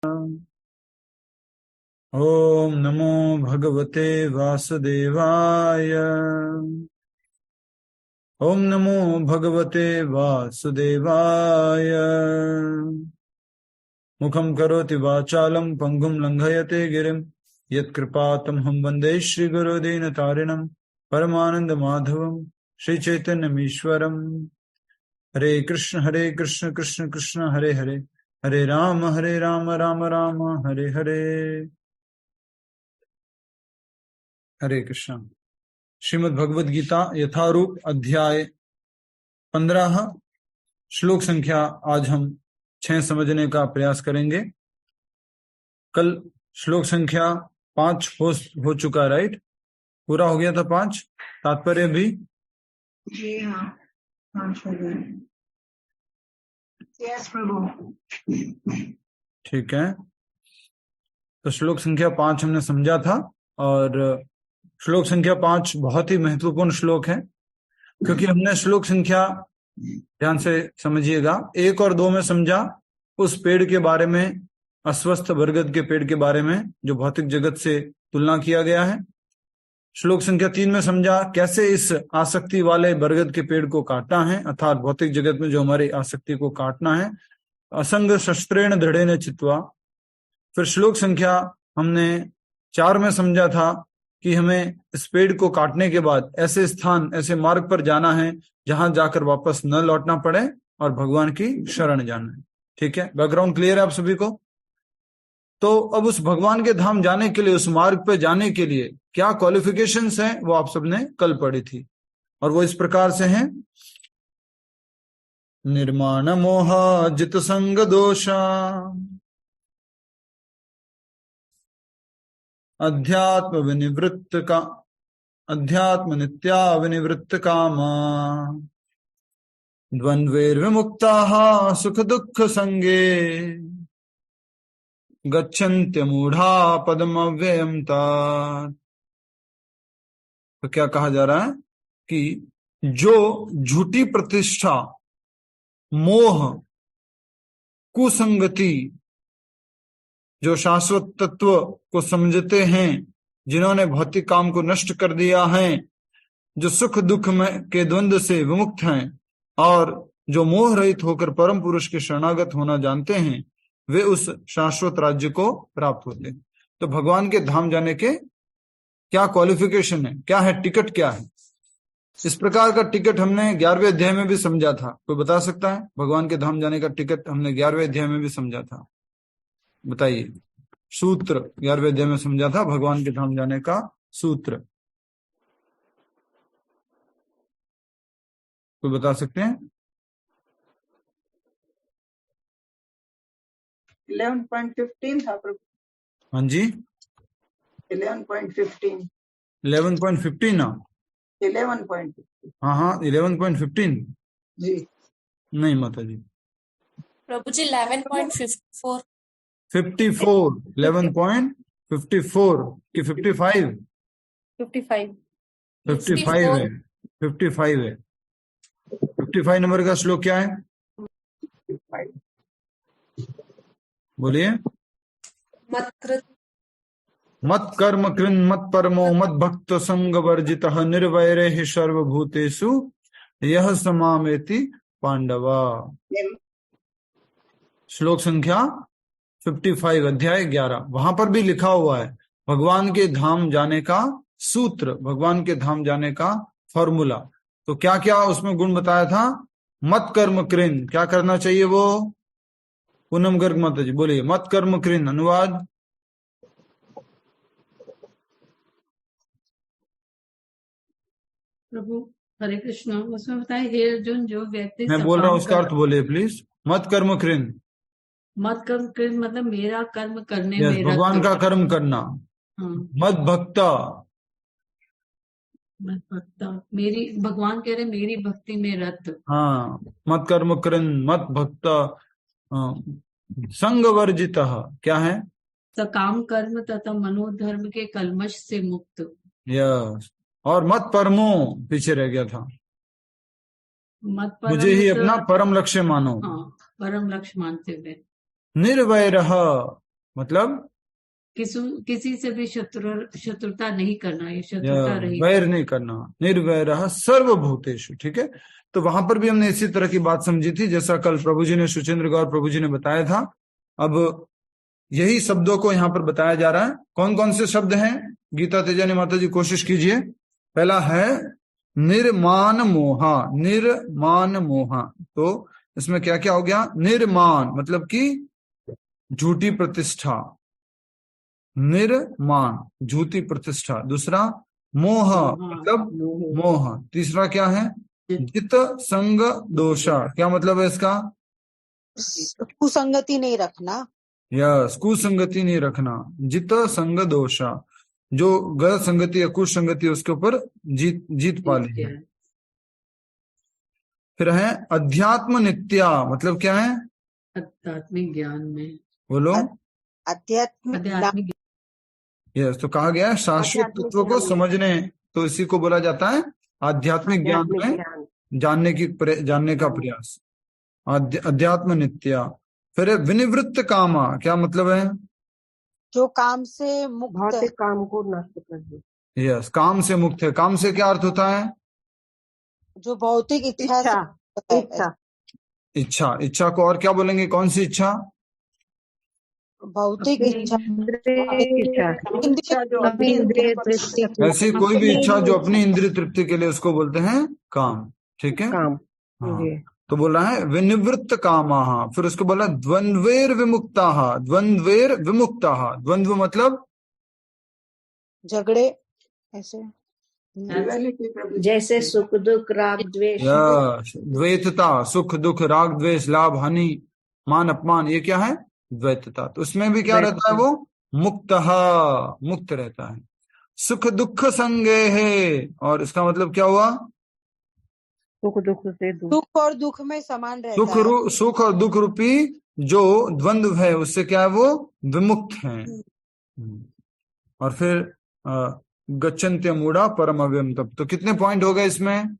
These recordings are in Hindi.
ओम नमो भगवते वासुदेवाय। ओम नमो भगवते वासुदेवाय। मुखं करोति वाचालं पंगुं लंघयते गिरिं यत्कृपातमहं वन्दे श्रीगुरुदीनतारिणं परमानंद माधवं श्रीचैतन्यमीश्वरम्। हरे कृष्ण कृष्ण कृष्ण हरे हरे, हरे राम राम राम हरे हरे। हरे कृष्ण। श्रीमद् भगवद गीता यथारूप अध्याय 15 श्लोक संख्या आज हम 6 समझने का प्रयास करेंगे। कल श्लोक संख्या 5 हो चुका, राइट? पूरा हो गया था 5। तात्पर्य भी जी हाँ, 5 हो गया। यस प्रभु। ठीक है, तो श्लोक संख्या 5 हमने समझा था और श्लोक संख्या 5 बहुत ही महत्वपूर्ण श्लोक है, क्योंकि हमने श्लोक संख्या, ध्यान से समझिएगा, 1 और 2 में समझा उस पेड़ के बारे में, अस्वस्थ बरगद के पेड़ के बारे में जो भौतिक जगत से तुलना किया गया है। श्लोक संख्या 3 में समझा कैसे इस आसक्ति वाले बरगद के पेड़ को काटना है, अर्थात भौतिक जगत में जो हमारी आसक्ति को काटना है, असंग शस्त्रेण दृढ़ेन चित्वा। फिर श्लोक संख्या हमने 4 में समझा था कि हमें इस पेड़ को काटने के बाद ऐसे स्थान, ऐसे मार्ग पर जाना है जहां जाकर वापस न लौटना पड़े और भगवान की शरण जाना है। ठीक है, बैकग्राउंड क्लियर है आप सभी को? तो अब उस भगवान के धाम जाने के लिए, उस मार्ग पर जाने के लिए क्या क्वालिफिकेशंस हैं, वो आप सबने कल पढ़ी थी, और वो इस प्रकार से हैं। निर्माण मोह जित संग दोषा, अध्यात्म नित्या विनिवृत्त कामा, द्वंद्वैर्विमुक्ताः सुख दुख संगे, गच्छन्त्यमूढ़ा पदमव्ययम् तात। तो क्या कहा जा रहा है कि जो झूठी प्रतिष्ठा, मोह, कुसंगति, जो शाश्वत तत्व को समझते हैं, जिन्होंने भौतिक काम को नष्ट कर दिया है, जो सुख दुख में के द्वंद्व से विमुक्त हैं और जो मोह रहित होकर परम पुरुष के शरणागत होना जानते हैं, वे उस शाश्वत राज्य को प्राप्त होते हैं। तो भगवान के धाम जाने के क्या क्वालिफिकेशन है, क्या है, टिकट क्या है? इस प्रकार का टिकट हमने 11वें अध्याय में भी समझा था। कोई बता सकता है? भगवान के धाम जाने का टिकट हमने 11वें अध्याय में भी समझा था, बताइए। सूत्र 11वें अध्याय में समझा था भगवान के धाम जाने का सूत्र, कोई बता सकते हैं? 11.15 था प्रभु। हाँ जी, 11.15। 11.15 ना? 11.15। हाँ 11.15 जी नहीं माता जी, प्रभु जी 11.54। 54, 11.54 कि 55? 55 है, 55 है। 55 नंबर का श्लोक क्या है, बोलिए। मत कर्म कृन् मत परमो मत भक्त संग वर्जितः निर्वैरैः सर्वभूतेषु यह समामेति पांडवा। श्लोक संख्या 55, अध्याय 11। वहां पर भी लिखा हुआ है भगवान के धाम जाने का सूत्र, भगवान के धाम जाने का फॉर्मूला। तो क्या क्या उसमें गुण बताया था? मत कर्म कृन्, क्या करना चाहिए वो? पूनम गर्ग माता जी बोलिए, मत कर्म कृन् अनुवाद। प्रभु हरे कृष्ण, उसमें बताए हे अर्जुन, जो व्यक्ति मैं बोल रहा हूँ उसका अर्थ बोलिए प्लीज। मत कर्म कृन्, मत कर्म कृन् मतलब मेरा कर्म करने में भगवान का कर्म करना। हाँ। मत भक्ता, मत भक्ता, मेरी, भगवान कह रहे मेरी भक्ति में रत। हाँ, मत कर्म कृन् मत भक्ता संग वर्जितः, क्या है? सकाम कर्म तथा मनोधर्म के कलमश से मुक्त। यस, और मत परमो पीछे रह गया था। मत परम, मुझे ही अपना परम लक्ष्य मानो। हाँ, परम लक्ष्य मानते हुए। निर्वैरः, मतलब किसी से भी शत्रुता नहीं करना, ये शत्रुता रही। वैर नहीं करना, निर्वैरः सर्वभूतेषु, ठीक है। तो वहां पर भी हमने इसी तरह की बात समझी थी, जैसा कल प्रभु जी ने, सुचेंद्र गौर प्रभु जी ने बताया था। अब यही शब्दों को यहाँ पर बताया जा रहा है। कौन कौन से शब्द हैं? गीता तेजानी माता जी कोशिश कीजिए। पहला है निर्माण मोहा, निर्माण मोहा। तो इसमें क्या क्या हो गया? निर्माण मतलब कि झूठी प्रतिष्ठा, निर्माण झूठी प्रतिष्ठा। दूसरा मोह मतलब मोह। तीसरा क्या है? जित संग दोषा। क्या मतलब है इसका? कुसंगति नहीं रखना। यस, कुसंगति नहीं रखना। जित संग दोषा, जो गलत संगति या कुसंगति उसके ऊपर जीत पा ली है। फिर है अध्यात्म नित्या, मतलब क्या है? आध्यात्मिक ज्ञान में। बोलो। आध्यात्मिक यस, तो कहा गया है शाश्वत तत्व को समझने, तो इसी को बोला जाता है आध्यात्मिक ज्ञान में जानने का प्रयास, अध्यात्म नित्या। फिर है विनिवृत्त कामा। क्या मतलब है? जो काम से मुक्त, भौतिक काम को नष्ट कर दे। यस, काम से मुक्त है। काम से क्या अर्थ होता है? जो भौतिक इच्छा को और क्या बोलेंगे? कौन सी इच्छा? भौतिक इच्छा, ऐसी कोई भी इच्छा जो अपनी इंद्रिय तृप्ति के लिए, उसको बोलते हैं काम, ठीक है। काम। हाँ, तो बोला है विनिवृत्त कामाः। फिर उसको बोला द्वंद्वेर विमुक्ताः, द्वंद्वेर विमुक्ताः। द्वंद्व मतलब झगड़े, ऐसे जैसे सुख दुख राग द्वेष, द्वैतता, सुख दुख राग द्वेष लाभ हानि मान अपमान, ये क्या है? द्वैतता। तो उसमें भी क्या रहता है? वो मुक्त रहता है। सुख दुख संगे है, और इसका मतलब क्या हुआ? सुख दुख से सुख और दुख में समान रहता है। सुख और दुख रूपी जो द्वंद्व है उससे क्या है? वो विमुक्त है। और फिर गच्छन्त्य मूढ़ा परम अव्ययम तप। तो कितने पॉइंट हो गए इसमें?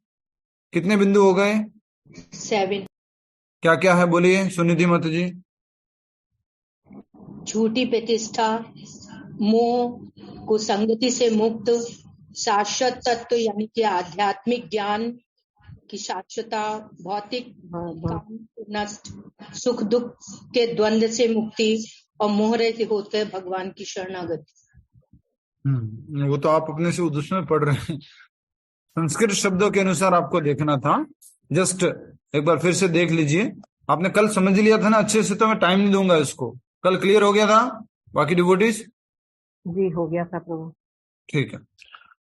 कितने बिंदु हो गए? 7। क्या क्या है बोलिए सुनिधि माता जी। झूठी प्रतिष्ठा, मोह, कुसंगति से मुक्त, शाश्वत तत्व यानी कि आध्यात्मिक ज्ञान की शाश्वता, भौतिक काम नष्ट, सुख दुख के द्वंद्व से मुक्ति, और मोह रहित होते भगवान की शरणागति। वो तो आप अपने से उर्दू में पढ़ रहे हैं, संस्कृत शब्दों के अनुसार आपको देखना था। जस्ट एक बार फिर से देख लीजिए। आपने कल समझ लिया था ना अच्छे से, तो मैं टाइम नहीं दूंगा इसको। कल क्लियर हो गया था बाकी डिवोटीज? जी हो गया था प्रभु। ठीक है।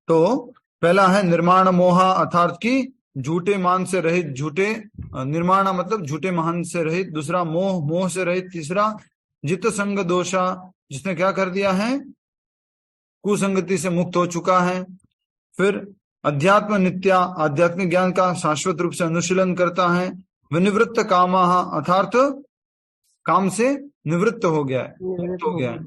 तो पहला है निर्माण मोहा, अर्थात की झूठे मान से रहित, झूठे निर्माण मतलब झूठे मान से रहित। दूसरा मोह, मोह से रहित। तीसरा जित संग दोषा, जिसने क्या कर दिया है? कुसंगति से मुक्त हो चुका है। फिर अध्यात्म नित्या, आध्यात्मिक ज्ञान का शाश्वत रूप से अनुशीलन करता है। विनिवृत्त कामाः, अर्थात काम से निवृत्त हो गया है, मुक्त हो गया है।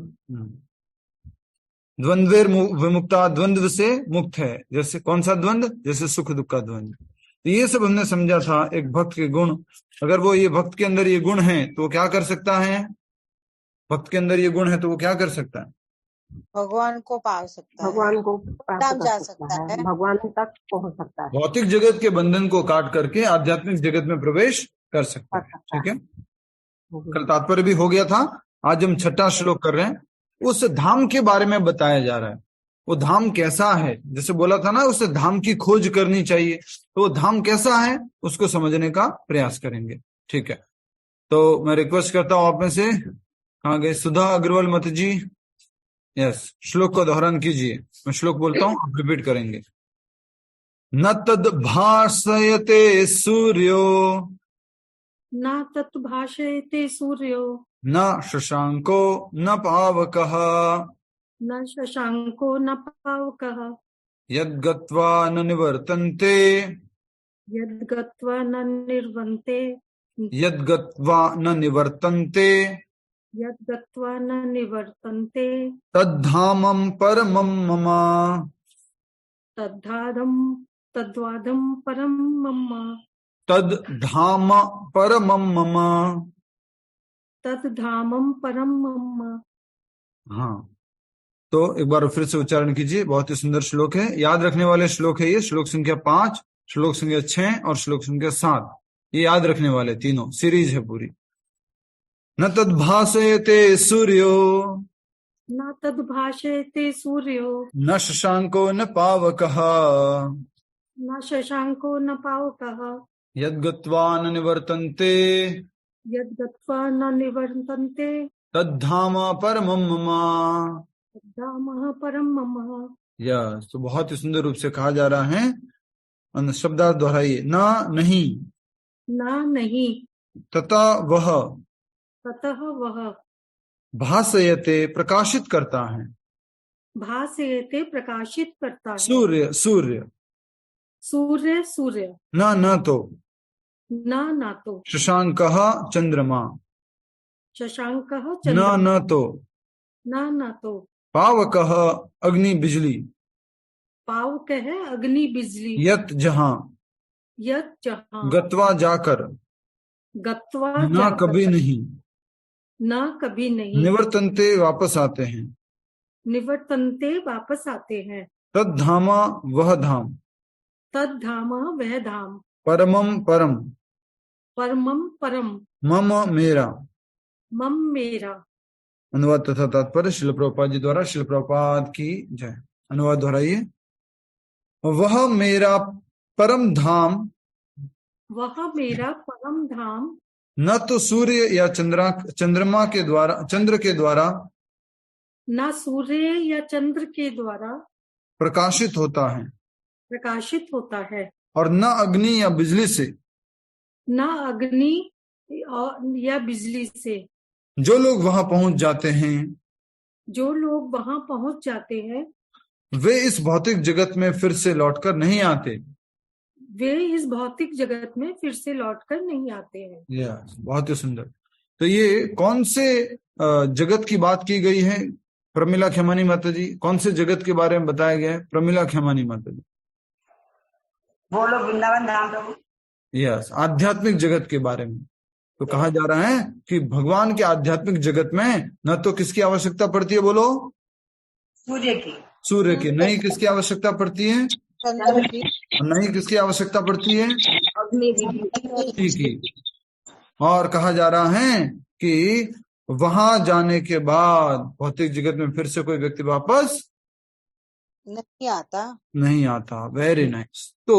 द्वंद्वेर विमुक्ता, द्वंद्व से मुक्त है। जैसे कौन सा द्वंद्व? जैसे सुख दुख का द्वंद्व। तो ये सब हमने समझा था एक भक्त के गुण। अगर वो ये भक्त के अंदर ये गुण है तो क्या कर सकता है? भक्त के अंदर ये गुण है तो वो क्या कर सकता है? भगवान को पा सकता है, भगवान को जा सकता है, भगवान तक पहुंच सकता है, भौतिक जगत के बंधन को काट करके आध्यात्मिक जगत में प्रवेश कर सकता है। ठीक है, कल तात्पर्य भी हो गया था। आज हम 6वां श्लोक कर रहे हैं। उस धाम के बारे में बताया जा रहा है। वो धाम कैसा है? जैसे बोला था ना, उस धाम की खोज करनी चाहिए। तो वो धाम कैसा है उसको समझने का प्रयास करेंगे। ठीक है, तो मैं रिक्वेस्ट करता हूं आप में से, कहाँ गए? सुधा अग्रवाल मत जी। यस, श्लोक को दोहरान कीजिए। मैं श्लोक बोलता हूं, आप रिपीट करेंगे। न तद भाषयते सूर्यो, न तत् भाषयते सूर्यो, न शशांको न पावकः, न शशांको न पावकः, यद्गत्वा न निवर्तन्ते, यद्गत्वा न निर्वन्ते, यद्गत्वा न निवर्तन्ते, यद्गत्वा न निवर्तन्ते, तद्धामं परमं मम, तद्वादं परम मम, तद्धाम परमं मम, तद्धामं परम मम। हाँ, तो एक बार फिर से उच्चारण कीजिए। बहुत ही सुंदर श्लोक है, याद रखने वाले श्लोक है ये। श्लोक संख्या 5, श्लोक संख्या 6 और श्लोक संख्या 7, ये याद रखने वाले तीनों सीरीज है पूरी। न तद्भासयते सूर्यो न तद्भाषयते सूर्यो न शशांको न पावकः न शशांको न पावकः यद्गत्वा न निवर्तन्ते यद्गत्वा न निवर्तन्ते तद्धाम परमं मम। धामः परम मम। यस, तो बहुत ही सुंदर रूप से कहा जा रहा है। शब्दार्थ दोहराइए। ना नहीं, ना नहीं, तथा वह, ततः वह, भासयते प्रकाशित करता है, भासयते प्रकाशित करता है, सूर्य सूर्य, सूर्य सूर्य, न तो, न तो, शशांकः चंद्रमा, शशांकः न चंद्रमा, तो, न तो, पावकः अग्नि बिजली, पावकः अग्नि बिजली, यत जहां, यत जहां, गत्वा जाकर, गत्वा न जाकर, कभी नहीं, न कभी नहीं, निवर्तन्ते वापस आते हैं, निवर्तन्ते वापस आते हैं, तद्धामा वह धाम, तद धाम वह धाम, परमम परम, परमम परम, मम मेरा। मम मेरा। अनुवाद तथा तात्पर्य शिल प्रभुपाद जी द्वारा। शिल प्रभुपाद की जय। अनुवाद दोहराइए। वह मेरा परम धाम, वह मेरा परम धाम, न तो सूर्य या चंद्रमा के द्वारा, चंद्र के द्वारा न सूर्य या चंद्र के द्वारा प्रकाशित होता है, प्रकाशित होता है, और न अग्नि या बिजली से। न अग्नि या बिजली से। जो लोग वहां पहुंच जाते हैं, जो लोग वहां पहुंच जाते हैं, वे इस भौतिक जगत में फिर से लौटकर नहीं आते। वे इस भौतिक जगत में फिर से लौटकर नहीं आते हैं। यस, बहुत ही सुंदर। तो ये कौन से जगत की बात की गई है प्रमिला खेमानी माता जी? कौन से जगत के बारे में बताया गया है प्रमिला खेमानी माता जी? बोलो वृंदावन धाम प्रभु। यस, आध्यात्मिक जगत के बारे में। तो कहा जा रहा है कि भगवान के आध्यात्मिक जगत में न तो किसकी आवश्यकता पड़ती है, बोलो? सूर्य की। सूर्य की। नहीं किसकी आवश्यकता पड़ती है? चंद्र की। नहीं किसकी आवश्यकता पड़ती है? अग्नि बिजली की। और कहा जा रहा है कि वहां जाने के बाद भौतिक जगत में फिर से कोई व्यक्ति वापस नहीं आता। Very nice. तो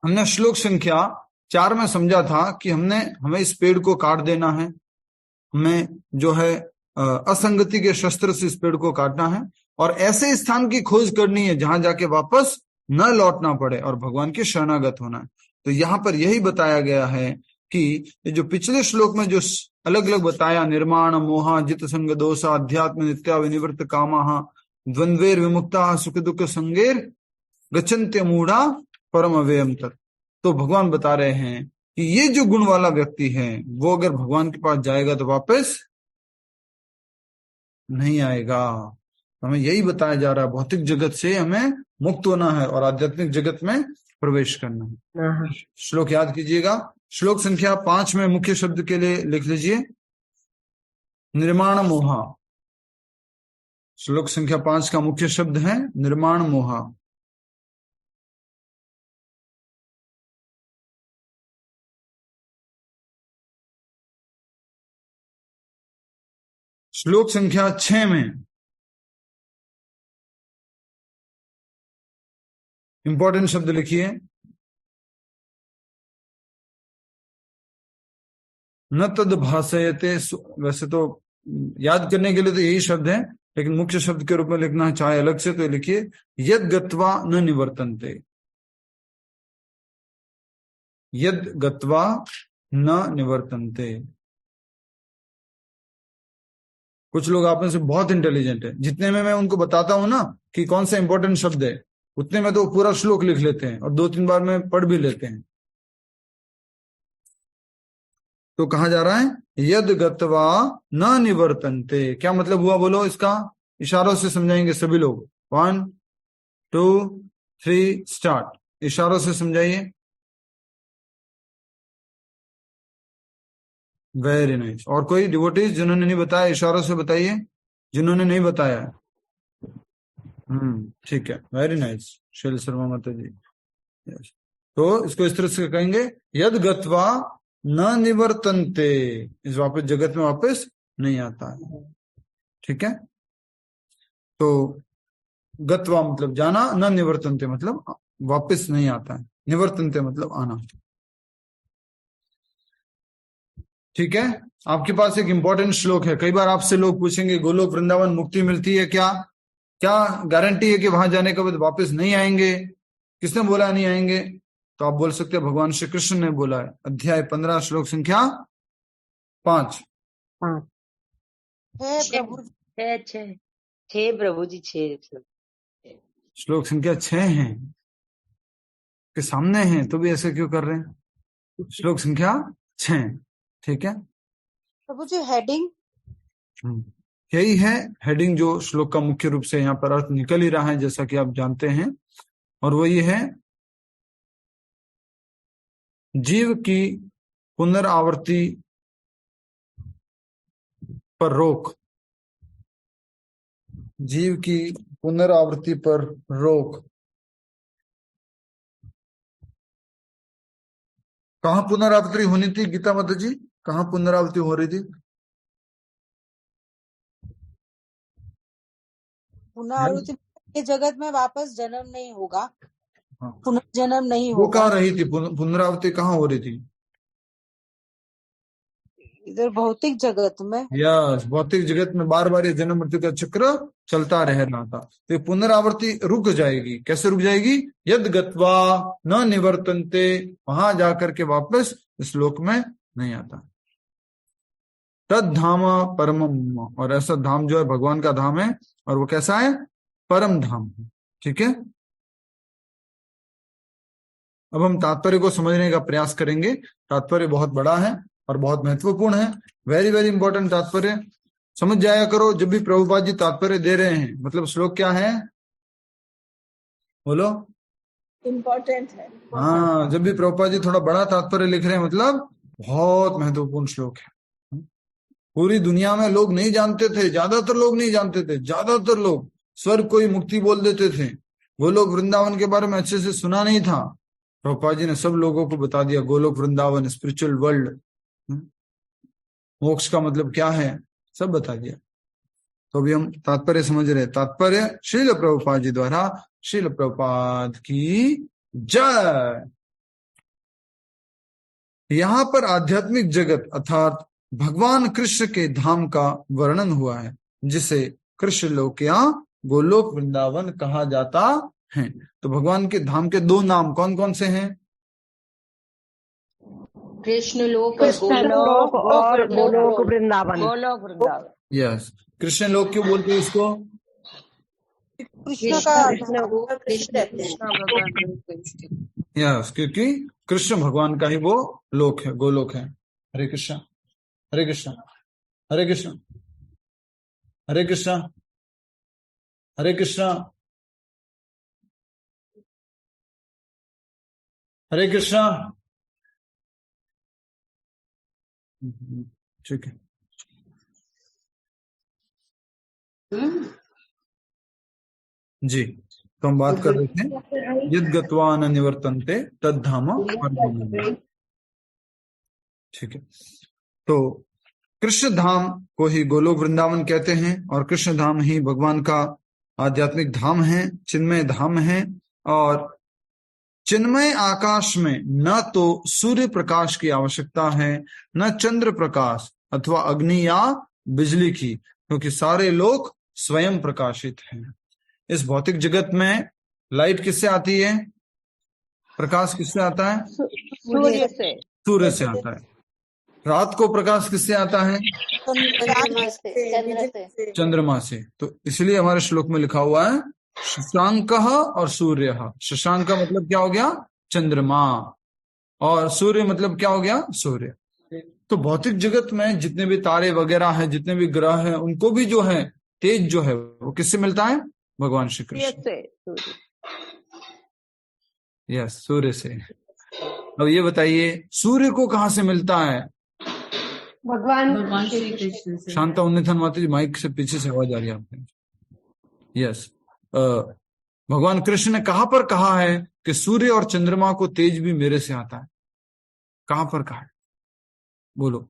हमने श्लोक संख्या 4 में समझा था कि हमें इस पेड़ को काट देना है, हमें जो है असंगति के शस्त्र से इस पेड़ को काटना है, और ऐसे स्थान की खोज करनी है जहां जाके वापस न लौटना पड़े और भगवान के शरणागत होना है। तो यहाँ पर यही बताया गया है कि ये जो पिछले श्लोक में जो अलग अलग बताया, निर्माण मोहा जित संग दोषा अध्यात्म नित्या विनिवृत्त कामा द्वंद्वेर विमुक्ता सुख दुख संगेर गच्छन्त्य मूढ़ा परम अव्ययम तत्। तो भगवान बता रहे हैं कि ये जो गुण वाला व्यक्ति है वो अगर भगवान के पास जाएगा तो वापस नहीं आएगा। हमें यही बताया जा रहा है, भौतिक जगत से हमें मुक्त होना है और आध्यात्मिक जगत में प्रवेश करना है। श्लोक याद कीजिएगा। श्लोक संख्या 5 में मुख्य शब्द के लिए लिख लीजिए निर्माण मोहा। श्लोक संख्या 5 का मुख्य शब्द है निर्माण मोहा। श्लोक संख्या 6 में इंपॉर्टेंट शब्द लिखिए न तद भाषयते। वैसे तो याद करने के लिए तो यही शब्द है, लेकिन मुख्य शब्द के रूप में लिखना चाहे अलग से तो लिखिए यद गत्वा न निवर्तन्ते। यद गत्वा न निवर्तन्ते। कुछ लोग आप में से बहुत इंटेलिजेंट है, जितने में मैं उनको बताता हूं ना कि कौन सा इंपॉर्टेंट शब्द है, उतने में तो पूरा श्लोक लिख लेते हैं और 2-3 बार में पढ़ भी लेते हैं। तो कहा जा रहा है यद गत्वा न निवर्तन्ते। क्या मतलब हुआ बोलो? इसका इशारों से समझाएंगे सभी लोग। 1 2 3 स्टार्ट। इशारों से समझाइए। Very nice. और कोई डिवोटीज जिन्होंने नहीं बताया इशारों से बताइए। जिन्होंने नहीं बताया है? ठीक है, वेरी नाइस शैल शर्मा माता जी। Yes. तो इसको इस तरह से कहेंगे, यद गत्वा न निवर्तन्ते, इस वापस जगत में वापस नहीं आता है। ठीक है, तो गत्वा मतलब जाना, न निवर्तन्ते मतलब वापस नहीं आता है, निवर्तन्ते मतलब आना। ठीक है, आपके पास एक इंपॉर्टेंट श्लोक है। कई बार आपसे लोग पूछेंगे गोलोक वृंदावन मुक्ति मिलती है क्या? क्या गारंटी है कि वहां जाने के बाद वापस नहीं आएंगे? किसने बोला नहीं आएंगे? तो आप बोल सकते हैं भगवान श्री कृष्ण ने बोला है, अध्याय 15 श्लोक संख्या 5। छह प्रभु जी, 6 श्लोक संख्या 6 है के सामने है, तो भी ऐसे क्यों कर रहे हैं? श्लोक संख्या 6, ठीक है प्रभु जी। हेडिंग यही है, हेडिंग जो श्लोक का मुख्य रूप से यहाँ पर अर्थ निकल ही रहा है, जैसा कि आप जानते हैं, और वो ये है, जीव की पुनरावृत्ति पर रोक, जीव की पुनरावृत्ति पर रोक। कहाँ पुनरावृत्ति होनी थी गीता माता जी? कहाँ पुनरावृत्ति हो रही थी? पुनरावृत्ति के जगत में वापस जन्म नहीं होगा, पुनर्जन्म नहीं वो होगा। कहाँ रही थी? पुनरावृत्ति कहाँ हो रही थी? इधर भौतिक जगत में। यस, भौतिक जगत में बार बार ये जन्म मृत्यु का चक्र चलता रह रहा था। तो ये पुनरावृत्ति रुक जाएगी। कैसे रुक जाएगी? यद गत्वा न निवर्तन्ते, वहां जाकर के वापस इस लोक में नहीं आता। तद धाम परमम, और ऐसा धाम जो है भगवान का धाम है, और वो कैसा है? परम धाम। ठीक है, अब हम तात्पर्य को समझने का प्रयास करेंगे। तात्पर्य बहुत बड़ा है और बहुत महत्वपूर्ण है, वेरी वेरी इंपॉर्टेंट तात्पर्य। समझ जाया करो, जब भी प्रभुपाद जी तात्पर्य दे रहे हैं, मतलब श्लोक क्या है बोलो? इम्पोर्टेंट है। हाँ, जब भी प्रभुपाद जी थोड़ा बड़ा तात्पर्य लिख रहे हैं, मतलब बहुत महत्वपूर्ण श्लोक है। पूरी दुनिया में लोग नहीं जानते थे, ज्यादातर लोग नहीं जानते थे, ज्यादातर लोग स्वर्ग को ही मुक्ति बोल देते थे, गोलोक वृंदावन के बारे में अच्छे से सुना नहीं था। प्रभुपाद जी ने सब लोगों को बता दिया, गोलोक वृंदावन स्पिरिचुअल वर्ल्ड, मोक्ष का मतलब क्या है, सब बता दिया। तो अभी हम तात्पर्य समझ रहे हैं। तात्पर्य श्रील प्रभुपाद जी द्वारा। श्रील प्रभुपाद की जय। यहाँ पर आध्यात्मिक जगत अर्थात भगवान कृष्ण के धाम का वर्णन हुआ है, जिसे कृष्ण लोक या गोलोक वृंदावन कहा जाता है। तो भगवान के धाम के दो नाम कौन कौन से हैं? कृष्ण लोक और गोलोक वृंदावन। गोलोक वृंदावन। यस, कृष्ण लोक क्यों बोलते हैं इसको? कृष्ण का कृष्ण भगवान। यस, क्योंकि कृष्ण भगवान का ही वो लोक है, गोलोक है। हरे कृष्ण, हरे कृष्ण, हरे कृष्ण, हरे कृष्ण, हरे कृष्ण, हरे कृष्ण। ठीक है, जी। तो हम बात कर रहे थे, यद गत्वा न निवर्तन्ते तद धाम परमम। ठीक है, तो कृष्ण धाम को ही गोलोक वृंदावन कहते हैं, और कृष्ण धाम ही भगवान का आध्यात्मिक धाम है, चिन्मय धाम है। और चिन्मय आकाश में न तो सूर्य प्रकाश की आवश्यकता है, न चंद्र प्रकाश अथवा अग्नि या बिजली की, क्योंकि सारे लोग स्वयं प्रकाशित हैं। इस भौतिक जगत में लाइट किससे आती है? प्रकाश किससे आता है? सूर्य से। सूर्य से आता है। रात को प्रकाश किससे आता है? चंद्रमा से। तो इसलिए हमारे श्लोक में लिखा हुआ है शशांक और सूर्य। शशांक मतलब क्या हो गया? चंद्रमा, और सूर्य मतलब क्या हो गया? सूर्य। तो भौतिक जगत में जितने भी तारे वगैरह हैं, जितने भी ग्रह हैं, उनको भी जो है तेज जो है वो किससे मिलता है? भगवान श्री कृष्ण। यस, सूर्य से। अब ये बताइए सूर्य को कहां से मिलता है? भगवान श्री कृष्ण से। शांता उन्नीथन माता जी, माइक से पीछे से आवाज आ रही है आपके। यस, भगवान कृष्ण ने कहां पर कहा है कि सूर्य और चंद्रमा को तेज भी मेरे से आता है? कहां पर कहा है? बोलो,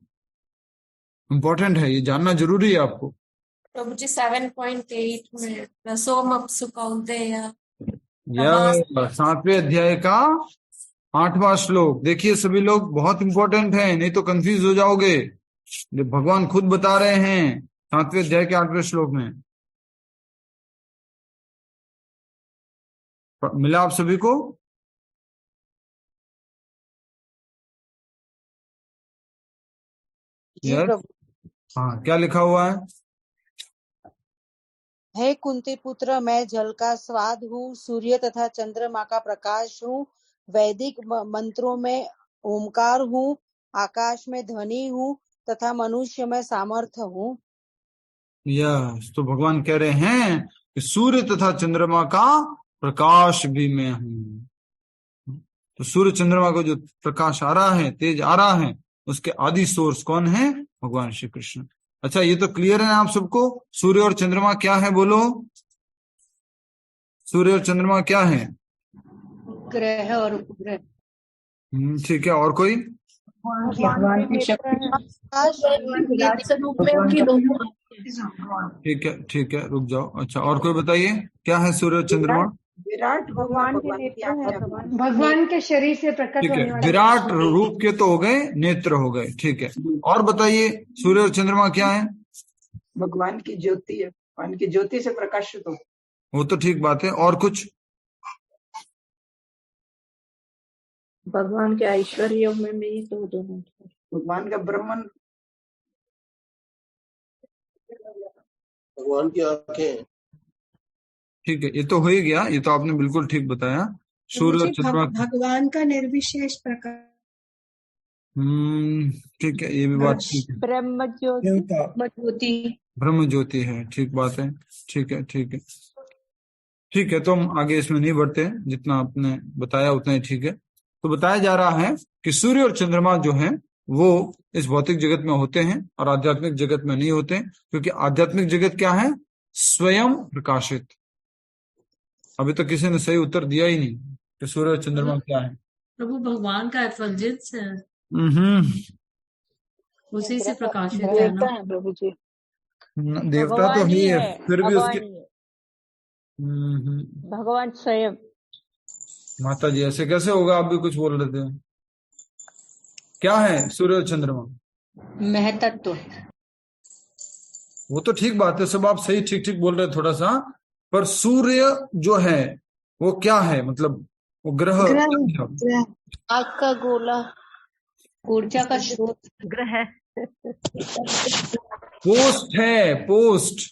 इंपॉर्टेंट है, ये जानना जरूरी है आपको। प्रभु जी 7.8 में सोम अप्सु कौन्तेय। यह 7वें अध्याय का 8वां श्लोक। देखिए सभी लोग, बहुत इंपॉर्टेंट है, नहीं तो कंफ्यूज हो जाओगे। ये भगवान खुद बता रहे हैं 7वें अध्याय के 8वें श्लोक में। मिला आप सभी को? जी यस, प्रभु। हाँ, क्या लिखा हुआ है? हे कुंती पुत्र, मैं जल का स्वाद हूँ, सूर्य तथा चंद्रमा का प्रकाश हूँ, वैदिक मंत्रों में ओमकार हूँ, आकाश में ध्वनि हूँ तथा मनुष्य में सामर्थ्य हूँ। यस, तो भगवान कह रहे हैं कि सूर्य तथा चंद्रमा का प्रकाश भी मैं हूं। तो सूर्य चंद्रमा को जो प्रकाश आ रहा है, तेज आ रहा है, उसके आदि सोर्स कौन है? भगवान श्री कृष्ण। अच्छा, ये तो क्लियर है आप सबको? सूर्य और चंद्रमा क्या है? बोलो, सूर्य और चंद्रमा क्या है? ग्रह और उपग्रह। ठीक है, और कोई? भगवान की शक्ति। ठीक है, ठीक है, रुक जाओ। अच्छा, और कोई बताइए, क्या है सूर्य और चंद्रमा? विराट भगवान के नेत्र है, भगवान के शरीर से प्रकट ठीक है, होने वाला विराट रूप के तो हो गए, नेत्र हो गए। ठीक है, और बताइए सूर्य और चंद्रमा क्या है? भगवान की ज्योति है, भगवान की ज्योति से प्रकाशित हो। वो तो ठीक बात है, और कुछ? भगवान के ऐश्वर्य में भी तो दोनों। भगवान का ब्रह्मन, भगवान की आंखें। ठीक है, ये तो हो ही गया, ये तो आपने बिल्कुल ठीक बताया। सूर्य और चंद्रमा, भगवान का निर्विशेष प्रकाश। ठीक है, ये भी बात ठीक है। ब्रह्म ज्योति। ब्रह्म ज्योति है, ठीक बात है। ठीक है, ठीक है, ठीक है, तो हम आगे इसमें नहीं बढ़ते, जितना आपने बताया उतना ही ठीक है। तो बताया जा रहा है कि सूर्य और चंद्रमा जो है वो इस भौतिक जगत में होते हैं और आध्यात्मिक जगत में नहीं होते, क्योंकि आध्यात्मिक जगत क्या है? स्वयं प्रकाशित। अभी तो किसी ने सही उत्तर दिया ही नहीं कि सूर्य और चंद्रमा क्या है। प्रभु भगवान का एफर्जेंस है, उसी से प्रकाशित है ना। प्रभु जी देवता तो ही है, फिर भी उसके भगवान स्वयं। माता जी ऐसे कैसे होगा? आप भी कुछ बोल रहे थे, क्या है सूर्य और चंद्रमा? महतत्व। वो तो ठीक बात है, सब आप सही ठीक ठीक बोल रहे हैं थोड़ा सा, पर सूर्य जो है वो क्या है? मतलब वो ग्रह आग का गोला, ऊर्जा का स्रोत। ग्रह पोस्ट है, पोस्ट।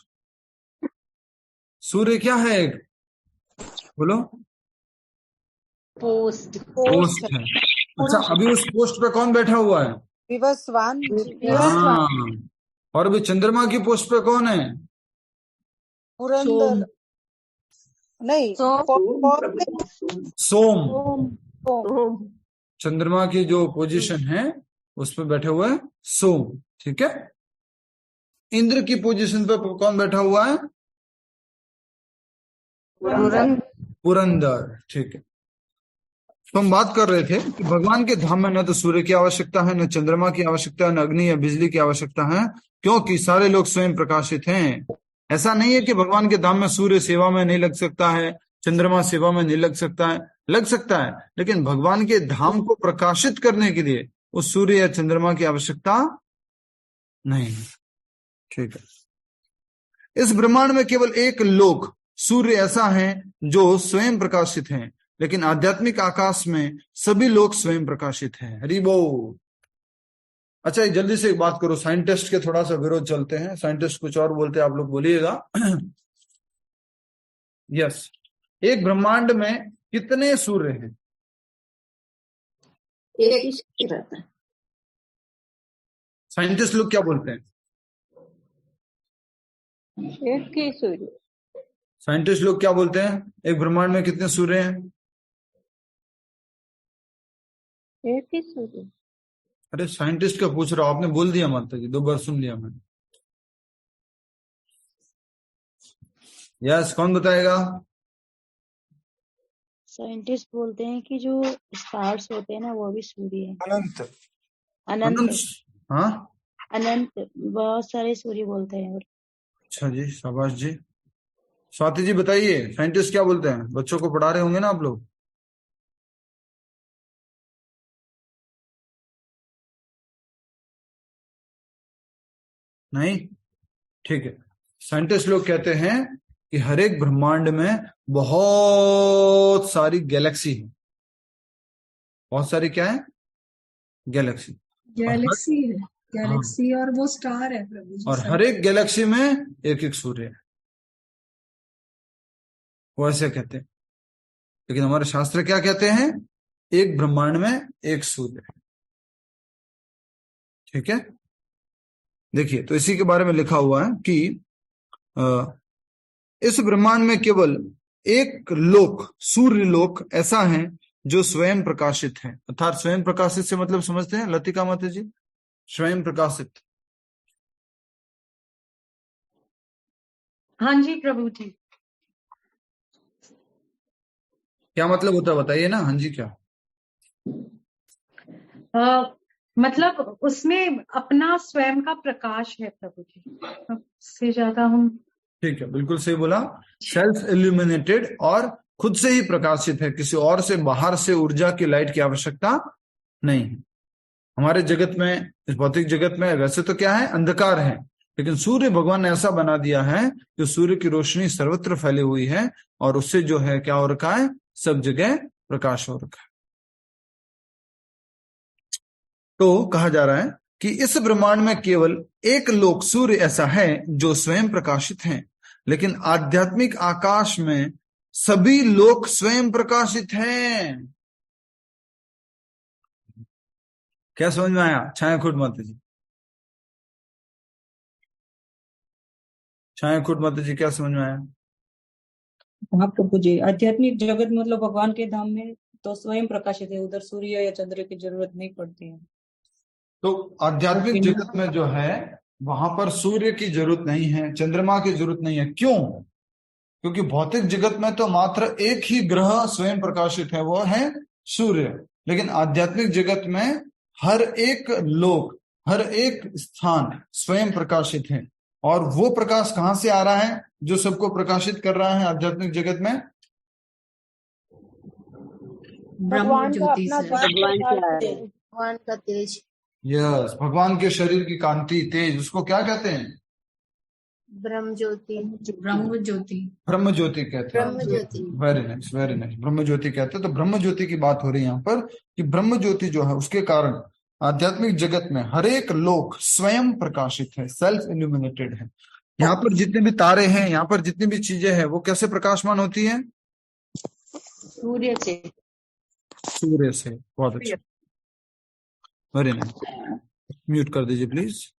सूर्य क्या है? बोलो, पोस्ट। पोस्ट है। अच्छा, अभी उस पोस्ट पे कौन बैठा हुआ है? विवस्वान। हाँ, और अभी चंद्रमा की पोस्ट पे कौन है? पुरंदर नहीं, सोम। चंद्रमा की जो पोजीशन है उस पे बैठे हुए हैं सोम। ठीक है, इंद्र की पोजीशन पे कौन बैठा हुआ है? पुरंदर। ठीक है, तो हम बात कर रहे थे कि भगवान के धाम में न तो सूर्य की आवश्यकता है, न चंद्रमा की आवश्यकता है, न अग्नि या बिजली की आवश्यकता है, क्योंकि सारे लोग स्वयं प्रकाशित हैं। ऐसा नहीं है कि भगवान के धाम में सूर्य सेवा में नहीं लग सकता है, चंद्रमा सेवा में नहीं लग सकता है, लग सकता है, लेकिन भगवान के धाम को प्रकाशित करने के लिए उस सूर्य या चंद्रमा की आवश्यकता नहीं। ठीक है, इस ब्रह्मांड में केवल एक लोक सूर्य ऐसा है जो स्वयं प्रकाशित है, लेकिन आध्यात्मिक आकाश में सभी लोग स्वयं प्रकाशित हैं। हरि बोल। अच्छा, जल्दी से एक बात करो, साइंटिस्ट के थोड़ा सा विरोध चलते हैं। साइंटिस्ट कुछ और बोलते हैं, आप लोग बोलिएगा। यस, एक ब्रह्मांड में कितने सूर्य हैं? एक ही रहता है। साइंटिस्ट लोग क्या बोलते हैं? एक ही सूर्य। साइंटिस्ट लोग क्या बोलते हैं? एक ब्रह्मांड में कितने सूर्य हैं? एक ही सूर्य। अरे साइंटिस्ट का पूछ रहा हूं, आपने बोल दिया माता जी, 2 बार सुन लिया मैंने। यस, कौन बताएगा? साइंटिस्ट बोलते हैं कि जो स्टार्स होते हैं ना वो भी सूर्य है। अनंत। अनंत। अनंत। हाँ, अनंत बहुत सारे सूर्य बोलते हैं। और अच्छा जी, शाबाश जी। स्वाति जी बताइए, साइंटिस्ट क्या बोलते हैं? बच्चों को पढ़ा रहे होंगे ना आप लोग। नहीं, ठीक है। साइंटिस्ट लोग कहते हैं कि हर एक ब्रह्मांड में बहुत सारी गैलेक्सी है। बहुत सारी क्या है? गैलेक्सी। गैलेक्सी है, हाँ, गैलेक्सी और वो स्टार है प्रभु जी और सब। हर एक गैलेक्सी में एक एक सूर्य है, वो ऐसे कहते हैं। लेकिन हमारे शास्त्र क्या कहते हैं? एक ब्रह्मांड में एक सूर्य है। ठीक है, देखिए, तो इसी के बारे में लिखा हुआ है कि इस ब्रह्मांड में केवल एक लोक, सूर्य लोक ऐसा है जो स्वयं प्रकाशित है। अर्थात स्वयं प्रकाशित से मतलब समझते हैं लतिका माता जी? स्वयं प्रकाशित हाँ जी प्रभु जी। क्या मतलब होता है बताइए ना। हाँ जी, क्या मतलब उसमें अपना स्वयं का प्रकाश है प्रभु जी, उससे ज्यादा हम। ठीक है, बिल्कुल सही बोला। सेल्फ इल्यूमिनेटेड और खुद से ही प्रकाशित है, किसी और से बाहर से ऊर्जा की लाइट की आवश्यकता नहीं है। हमारे जगत में, इस भौतिक जगत में वैसे तो क्या है? अंधकार है, लेकिन सूर्य भगवान ने ऐसा बना दिया है जो सूर्य की रोशनी सर्वत्र फैली हुई है और उससे जो है क्या हो रखा है? सब जगह प्रकाश हो रखा है। तो कहा जा रहा है कि इस ब्रह्मांड में केवल एक लोक सूर्य ऐसा है जो स्वयं प्रकाशित है, लेकिन आध्यात्मिक आकाश में सभी लोक स्वयं प्रकाशित हैं। क्या समझ में आया? छाया खुद माता जी, छाया खुद माता जी, क्या समझ में आया? हाँ प्रभु जी, आध्यात्मिक जगत मतलब भगवान के धाम में तो स्वयं प्रकाशित है, उधर सूर्य या चंद्र की जरूरत नहीं पड़ती है। तो आध्यात्मिक जगत में जो है वहां पर सूर्य की जरूरत नहीं है, चंद्रमा की जरूरत नहीं है। क्यों? क्योंकि भौतिक जगत में तो मात्र एक ही ग्रह स्वयं प्रकाशित है, वो है सूर्य। लेकिन आध्यात्मिक जगत में हर एक लोक, हर एक स्थान स्वयं प्रकाशित है। और वो प्रकाश कहां से आ रहा है जो सबको प्रकाशित कर रहा है आध्यात्मिक जगत में? ब्रह्म ज्योति से। भगवान का तेज। यस, भगवान के शरीर की कांति, तेज, उसको क्या कहते हैं? ब्रह्म ज्योति। ब्रह्म ज्योति। ब्रह्म ज्योति कहते हैं। ब्रह्म ज्योति। वेरी नाइस, वेरी नाइस, ब्रह्म ज्योति कहते हैं। तो ब्रह्म ज्योति की बात हो रही है यहाँ पर कि ब्रह्म ज्योति जो है उसके कारण आध्यात्मिक जगत में हर एक लोक स्वयं प्रकाशित है, सेल्फ इल्यूमिनेटेड है। यहाँ पर जितने भी तारे हैं, यहाँ पर जितनी भी चीजें हैं, वो कैसे प्रकाशमान होती है? सूर्य से। सूर्य से। बहुत अच्छा, वेरी नाइस। म्यूट कर दीजिए प्लीज।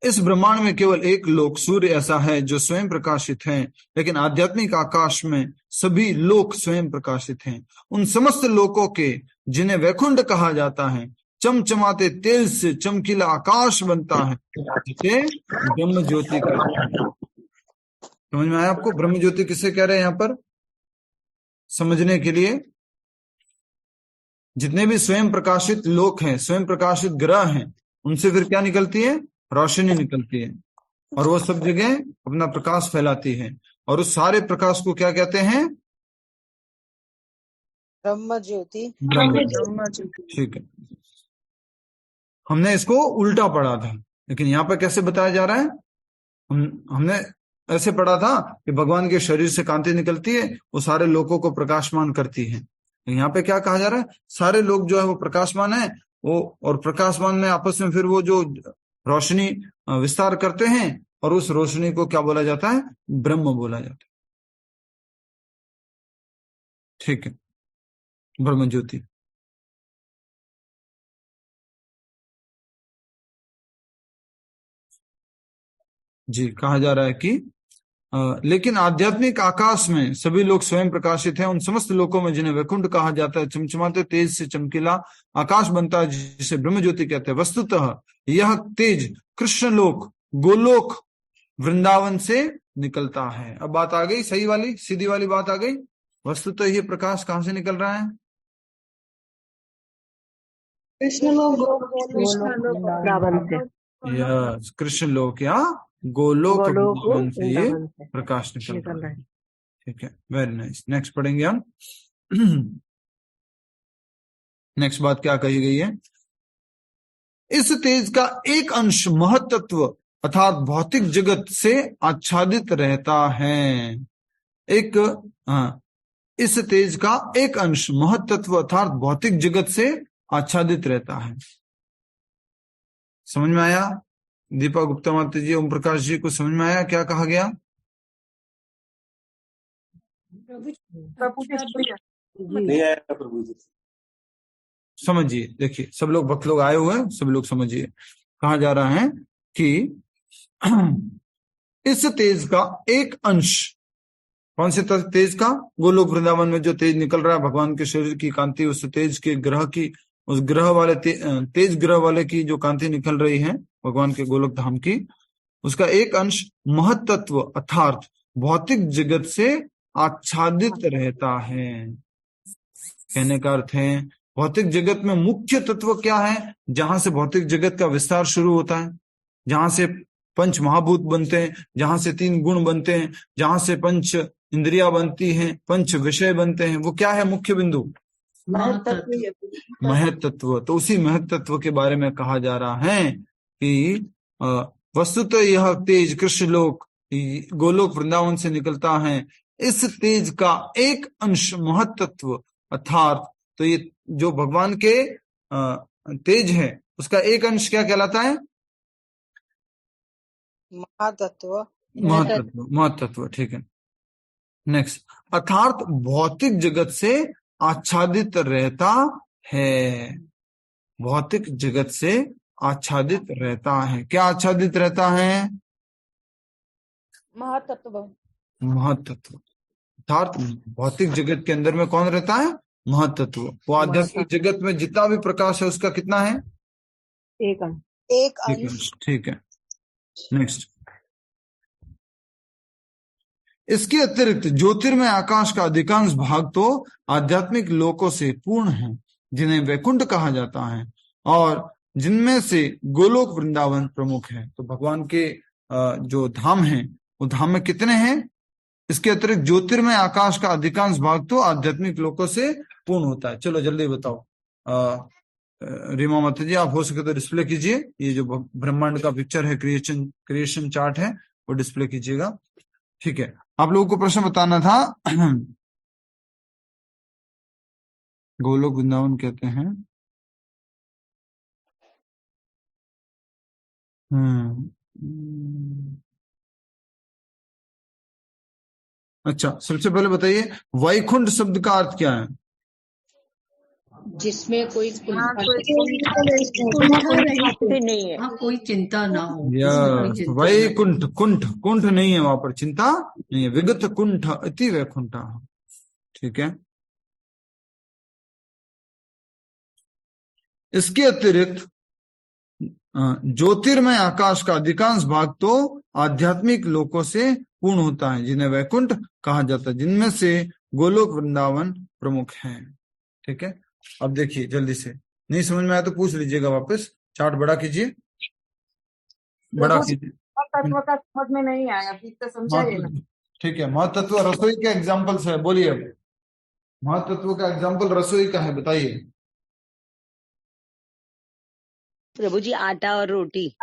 इस ब्रह्मांड में केवल एक लोक सूर्य ऐसा है जो स्वयं प्रकाशित है, लेकिन आध्यात्मिक आकाश में सभी लोक स्वयं प्रकाशित हैं। उन समस्त लोकों के जिन्हें वैकुंठ कहा जाता है चमचमाते तेज से चमकीला आकाश बनता है, जिसे ब्रह्म ज्योति कहते हैं। समझ में आया आपको? ब्रह्म ज्योति किसे कह रहे हैं यहाँ पर समझने के लिए? जितने भी स्वयं प्रकाशित लोक हैं, स्वयं प्रकाशित ग्रह हैं, उनसे फिर क्या निकलती है? रोशनी निकलती है, और वो सब जगह अपना प्रकाश फैलाती है। और उस सारे प्रकाश को क्या कहते हैं? ब्रह्म ज्योति। ब्रह्म ज्योति। ठीक है, हमने इसको उल्टा पढ़ा था, लेकिन यहाँ पर कैसे बताया जा रहा है? हमने ऐसे पढ़ा था कि भगवान के शरीर से कांति निकलती है, वो सारे लोगों को प्रकाशमान करती है। यहाँ पे क्या कहा जा रहा है? सारे लोग जो है वो प्रकाशमान है, वो और प्रकाशमान में आपस में फिर वो जो रोशनी विस्तार करते हैं, और उस रोशनी को क्या बोला जाता है? ब्रह्म बोला जाता है। ठीक है, ब्रह्म ज्योति। जी, कहा जा रहा है कि लेकिन आध्यात्मिक आकाश में सभी लोग स्वयं प्रकाशित हैं। उन समस्त लोकों में जिन्हें वैकुंठ कहा जाता है, चमचमाते तेज से चमकीला आकाश बनता है जिसे ब्रह्म ज्योति कहते हैं। वस्तुतः यह तेज कृष्ण लोक, गोलोक, वृंदावन से निकलता है। अब बात आ गई, सही वाली सीधी वाली बात आ गई। वस्तुतः ये प्रकाश कहां से निकल रहा है? कृष्ण लोग वृंदावन से। यस, कृष्ण लोक या गोलोक वृंदावन से ये प्रकाश निकल रहा है। ठीक है, वेरी नाइस। नेक्स्ट पढ़ेंगे हम। नेक्स्ट बात क्या कही गई है? इस तेज का एक अंश महत्त्व अर्थात भौतिक जगत से आच्छादित रहता है। इस तेज का एक अंश महत्त्व अर्थात भौतिक जगत से आच्छादित रहता है। समझ में आया? दीपा गुप्ता माता जी, ओम प्रकाश जी को समझ में आया क्या कहा गया? नहीं आया प्रभु जी। समझिए, देखिए सब लोग भक्त लोग आए हुए हैं, सब लोग समझिए। कहा जा रहा है कि इस तेज का एक अंश, कौन से तेज का? गोलोक वृंदावन में जो तेज निकल रहा है, भगवान के शरीर की कांति, उस तेज के ग्रह की, उस ग्रह वाले तेज ग्रह वाले की जो कांति निकल रही है भगवान के गोलोक धाम की, उसका एक अंश महत्त्व अर्थात भौतिक जगत से आच्छादित रहता है। कहने का अर्थ है भौतिक जगत में मुख्य तत्व क्या है? जहां से भौतिक जगत का विस्तार शुरू होता है, जहां से पंच महाभूत बनते हैं, जहां से 3 गुण बनते हैं, जहां से पंच इंद्रिया बनती हैं, पंच विषय बनते हैं, वो क्या है मुख्य बिंदु? महत्त्व। तो उसी महत्त्व के बारे में कहा जा रहा है कि वस्तुतः यह तेज कृष्ण लोक गोलोक वृंदावन से निकलता है। इस तेज का एक अंश महत्त्व अर्थात, तो ये जो भगवान के तेज है उसका एक अंश क्या कहलाता है? महत्त्व। ठीक है, नेक्स्ट। अर्थात भौतिक जगत से आच्छादित रहता है। भौतिक जगत से आच्छादित रहता है। क्या आच्छादित रहता है? महत्त्व। अर्थात भौतिक जगत के अंदर में कौन रहता है? महत्त्व। वो आध्यात्मिक जगत में जितना भी प्रकाश है उसका कितना है? एक अंश। ठीक है, नेक्स्ट। इसके अतिरिक्त ज्योतिर्मय आकाश का अधिकांश भाग तो आध्यात्मिक लोकों से पूर्ण है, जिन्हें वैकुंठ कहा जाता है, और जिनमें से गोलोक वृंदावन प्रमुख है। तो भगवान के जो धाम हैं वो धाम में कितने हैं? इसके अतिरिक्त ज्योतिर्मय आकाश का अधिकांश भाग तो आध्यात्मिक लोकों से पूर्ण होता है। चलो जल्दी बताओ। रीमा माता जी, आप हो सके तो डिस्प्ले कीजिए। ये जो ब्रह्मांड का पिक्चर है, क्रिएशन चार्ट है, वो डिस्प्ले कीजिएगा। ठीक है, आप लोगों को प्रश्न बताना था। गोलोक वृंदावन कहते हैं। अच्छा, सबसे पहले बताइए वैकुंठ शब्द का अर्थ क्या है? जिसमें कोई नहीं है, कोई चिंता ना हो। वैकुंठ, कुंठ नहीं है वहां पर, चिंता नहीं है। विगत कुंठ अति वैकुंठ। ठीक है, इसके अतिरिक्त ज्योतिर्मय आकाश का अधिकांश भाग तो आध्यात्मिक लोकों से पूर्ण होता है, जिन्हें वैकुंठ कहा जाता है, जिनमें से गोलोक वृंदावन प्रमुख है। ठीक है, अब देखिए जल्दी से, नहीं समझ में आया तो पूछ लीजिएगा वापस। चार्ट बड़ा कीजिए, बड़ा कीजिए। तत्व का समझ में नहीं आया, ठीक से समझाइए ना। ठीक है, महत्त्व रसोई के एग्जाम्पल्स है, बोलिए। अब महत्त्व का एग्जाम्पल रसोई का है, बताइए। प्रभु जी, आटा और रोटी।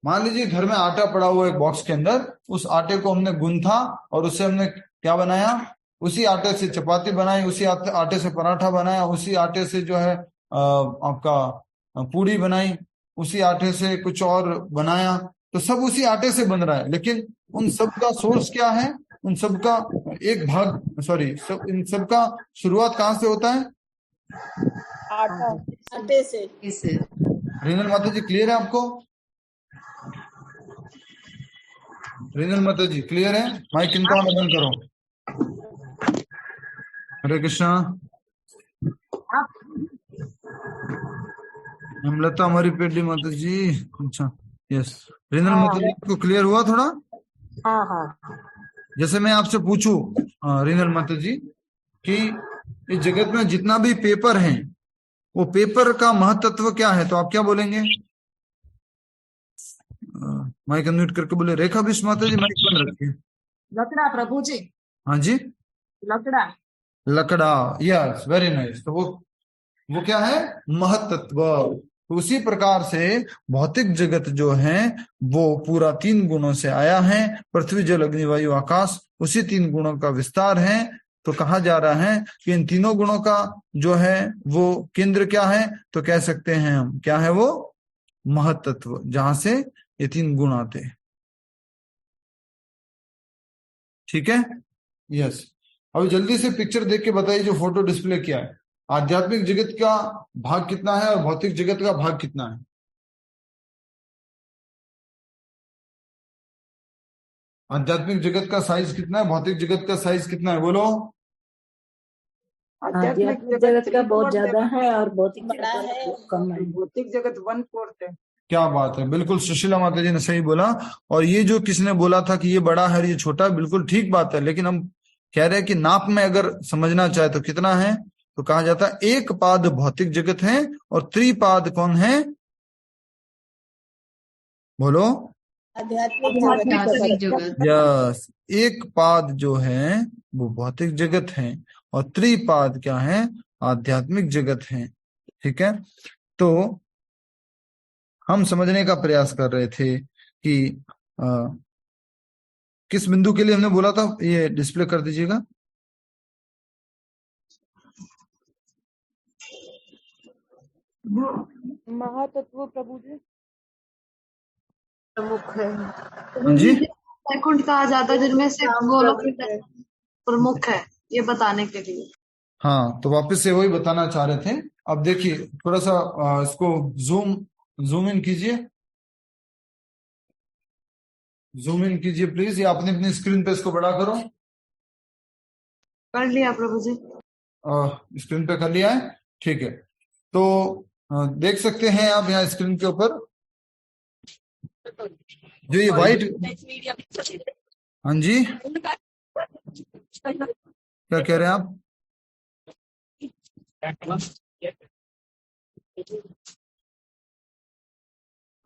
मान लीजिए घर में आटा पड़ा हुआ है एक बॉक्स के अंदर, उस आटे को हमने गूंथा और उससे हमने क्या बनाया? उसी आटे से चपाती बनाई, उसी आटे से पराठा बनाया, उसी आटे से जो है आपका पूड़ी बनाई, उसी आटे से कुछ और बनाया। तो सब उसी आटे से बन रहा है, लेकिन उन सब का सोर्स क्या है? उन सब का एक भाग, इन सब का शुरुआत कहाँ से होता है? आटे से। रीनल माता जी, क्लियर है आपको? रिनल माता जी क्लियर है? माइक किनका बंद करो। हरे कृष्णा। हेमलता हमारी पेडी माता जी। अच्छा यस, रिनल माता जी को क्लियर हुआ थोड़ा? हाँ हाँ। जैसे मैं आपसे पूछूं रिनल माता जी कि इस जगत में जितना भी पेपर है वो पेपर का महत्व क्या है, तो आप क्या बोलेंगे? माइक अनम्यूट करके बोले। रेखा बिश माता जी माइक बंद रखिए। लकड़ा प्रभु जी। हाँ जी, लकड़ा। लकड़ा, यस वेरी नाइस। तो वो क्या है? महत्त्व। तो उसी प्रकार से भौतिक जगत जो है वो पूरा 3 गुणों से आया है। पृथ्वी जल अग्नि वायु आकाश उसी 3 गुणों का विस्तार है। तो कहा जा रहा है कि इन तीनों गुणों का जो है वो केंद्र क्या है, तो कह सकते हैं हम क्या है वो? महत्त्व, जहां से ये 3 गुण आते हैं। ठीक है, यस। अभी जल्दी से पिक्चर देख के बताइए जो फोटो डिस्प्ले किया है, आध्यात्मिक जगत का भाग कितना है और भौतिक जगत का भाग कितना है? आध्यात्मिक जगत का साइज कितना है, भौतिक जगत का साइज कितना है? बोलो। आध्यात्मिक जगत का बहुत ज्यादा है और भौतिक बड़ा जगत है, का कम है। भौतिक जगत 1/4 है। क्या बात है, बिल्कुल सुशीला माता जी ने सही बोला। और ये जो किसने बोला था कि ये बड़ा है और ये छोटा है, बिल्कुल ठीक बात है। लेकिन हम कह रहे हैं कि नाप में अगर समझना चाहे तो कितना है, तो कहा जाता है 1 पाद भौतिक जगत है और 3 पाद कौन है? बोलो। आध्यात्मिक जगत। यस, 1 पाद जो है वो भौतिक जगत है और 3 पाद क्या है? आध्यात्मिक जगत है। ठीक है, तो हम समझने का प्रयास कर रहे थे कि किस बिंदु के लिए हमने बोला था, ये डिस्प्ले कर दीजिएगा। महातत्व प्रभु जी प्रमुख है। हाँ जी, वैकुंठ कहा जाता है जिनमें से गोलोक प्रमुख है, ये बताने के लिए। हाँ, तो वापस से वही बताना चाह रहे थे। अब देखिए थोड़ा सा इसको जूम इन कीजिए, जूम इन कीजिए प्लीज। या अपनी अपनी स्क्रीन पे इसको बड़ा करो। कर लिया प्रभु जी। स्क्रीन पे कर लिया है, ठीक है। तो देख सकते हैं आप यहाँ स्क्रीन के ऊपर जो ये व्हाइट। हाँ जी, क्या कह रहे हैं आप?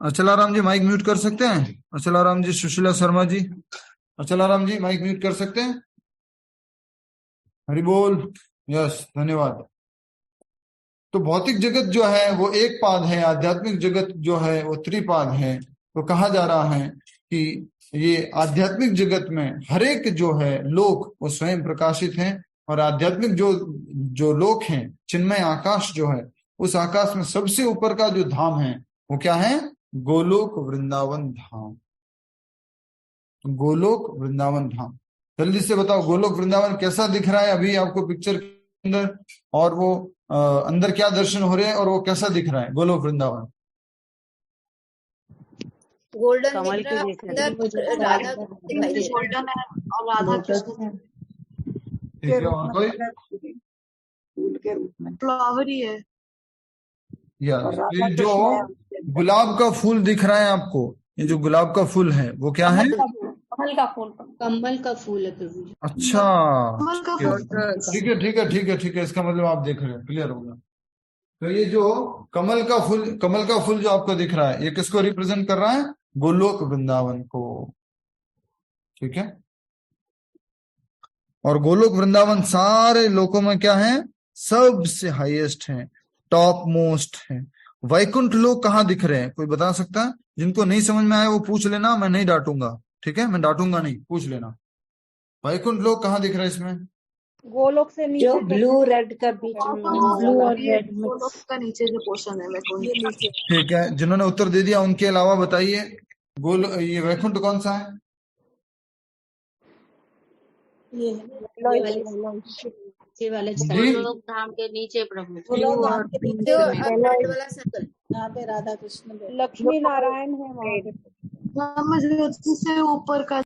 अचलाराम जी माइक म्यूट कर सकते हैं? अचलाराम जी, सुशीला शर्मा जी, अचलाराम जी माइक म्यूट कर सकते हैं? हरि बोल। यस, धन्यवाद। तो भौतिक जगत जो है वो 1 पाद है, आध्यात्मिक जगत जो है वो 3 पाद है। तो कहा जा रहा है कि ये आध्यात्मिक जगत में हर एक जो है लोक वो स्वयं प्रकाशित हैं और आध्यात्मिक जो लोक हैं, चिन्मय आकाश जो है, उस आकाश में सबसे ऊपर का जो धाम है वो क्या है? गोलोक वृंदावन धाम। गोलोक वृंदावन धाम, जल्दी से बताओ गोलोक वृंदावन कैसा दिख रहा है अभी आपको पिक्चर के अंदर, और वो अंदर क्या दर्शन हो रहे हैं और वो कैसा दिख रहा है गोलोक वृंदावन? गोल्डन कमल दिख रहा की है, दिख रही है। अंदर राधा गोल्डन है और राधा कृष्ण ठीक है, और कोई? फूल के रूप में फ्लावर ही है। यस, ये जो गुलाब का फूल दिख रहा है आपको, ये जो गुलाब का फूल है वो क्या है? कमल का फूल। कमल का फूल है प्रभु जी। अच्छा, कमल का फूल। ठीक है ठीक है ठीक है ठीक है, इसका मतलब आप देख रहे हैं, क्लियर हो गया। तो ये जो कमल का फूल जो आपको दिख रहा है, ये किसको रिप्रेजेंट कर रहा है? गोलोक वृंदावन को। ठीक है, और गोलोक वृंदावन सारे लोकों में क्या है? सबसे हाईएस्ट है, टॉप मोस्ट है। वैकुंठ लोक कहाँ दिख रहे हैं, कोई बता सकता है? जिनको नहीं समझ में आया वो पूछ लेना, मैं नहीं डांटूंगा। ठीक है, मैं डांटूंगा नहीं, पूछ लेना। वैकुंठ लोक कहाँ दिख रहा है इसमें? गोलोक से नीचे जो ब्लू रेड का बीच में, ब्लू और रेड में। गोलोक का नीचे जो पोर्शन है वैकुंठ। ठीक है, जिन्होंने उत्तर दे दिया उनके अलावा बताइए ये वैकुंठ कौन सा है? ये वाले जी, गोलोक धाम के नीचे प्रभु। यहाँ पे राधा कृष्ण लक्ष्मी नारायण है वहाँ पे। से ऊपर का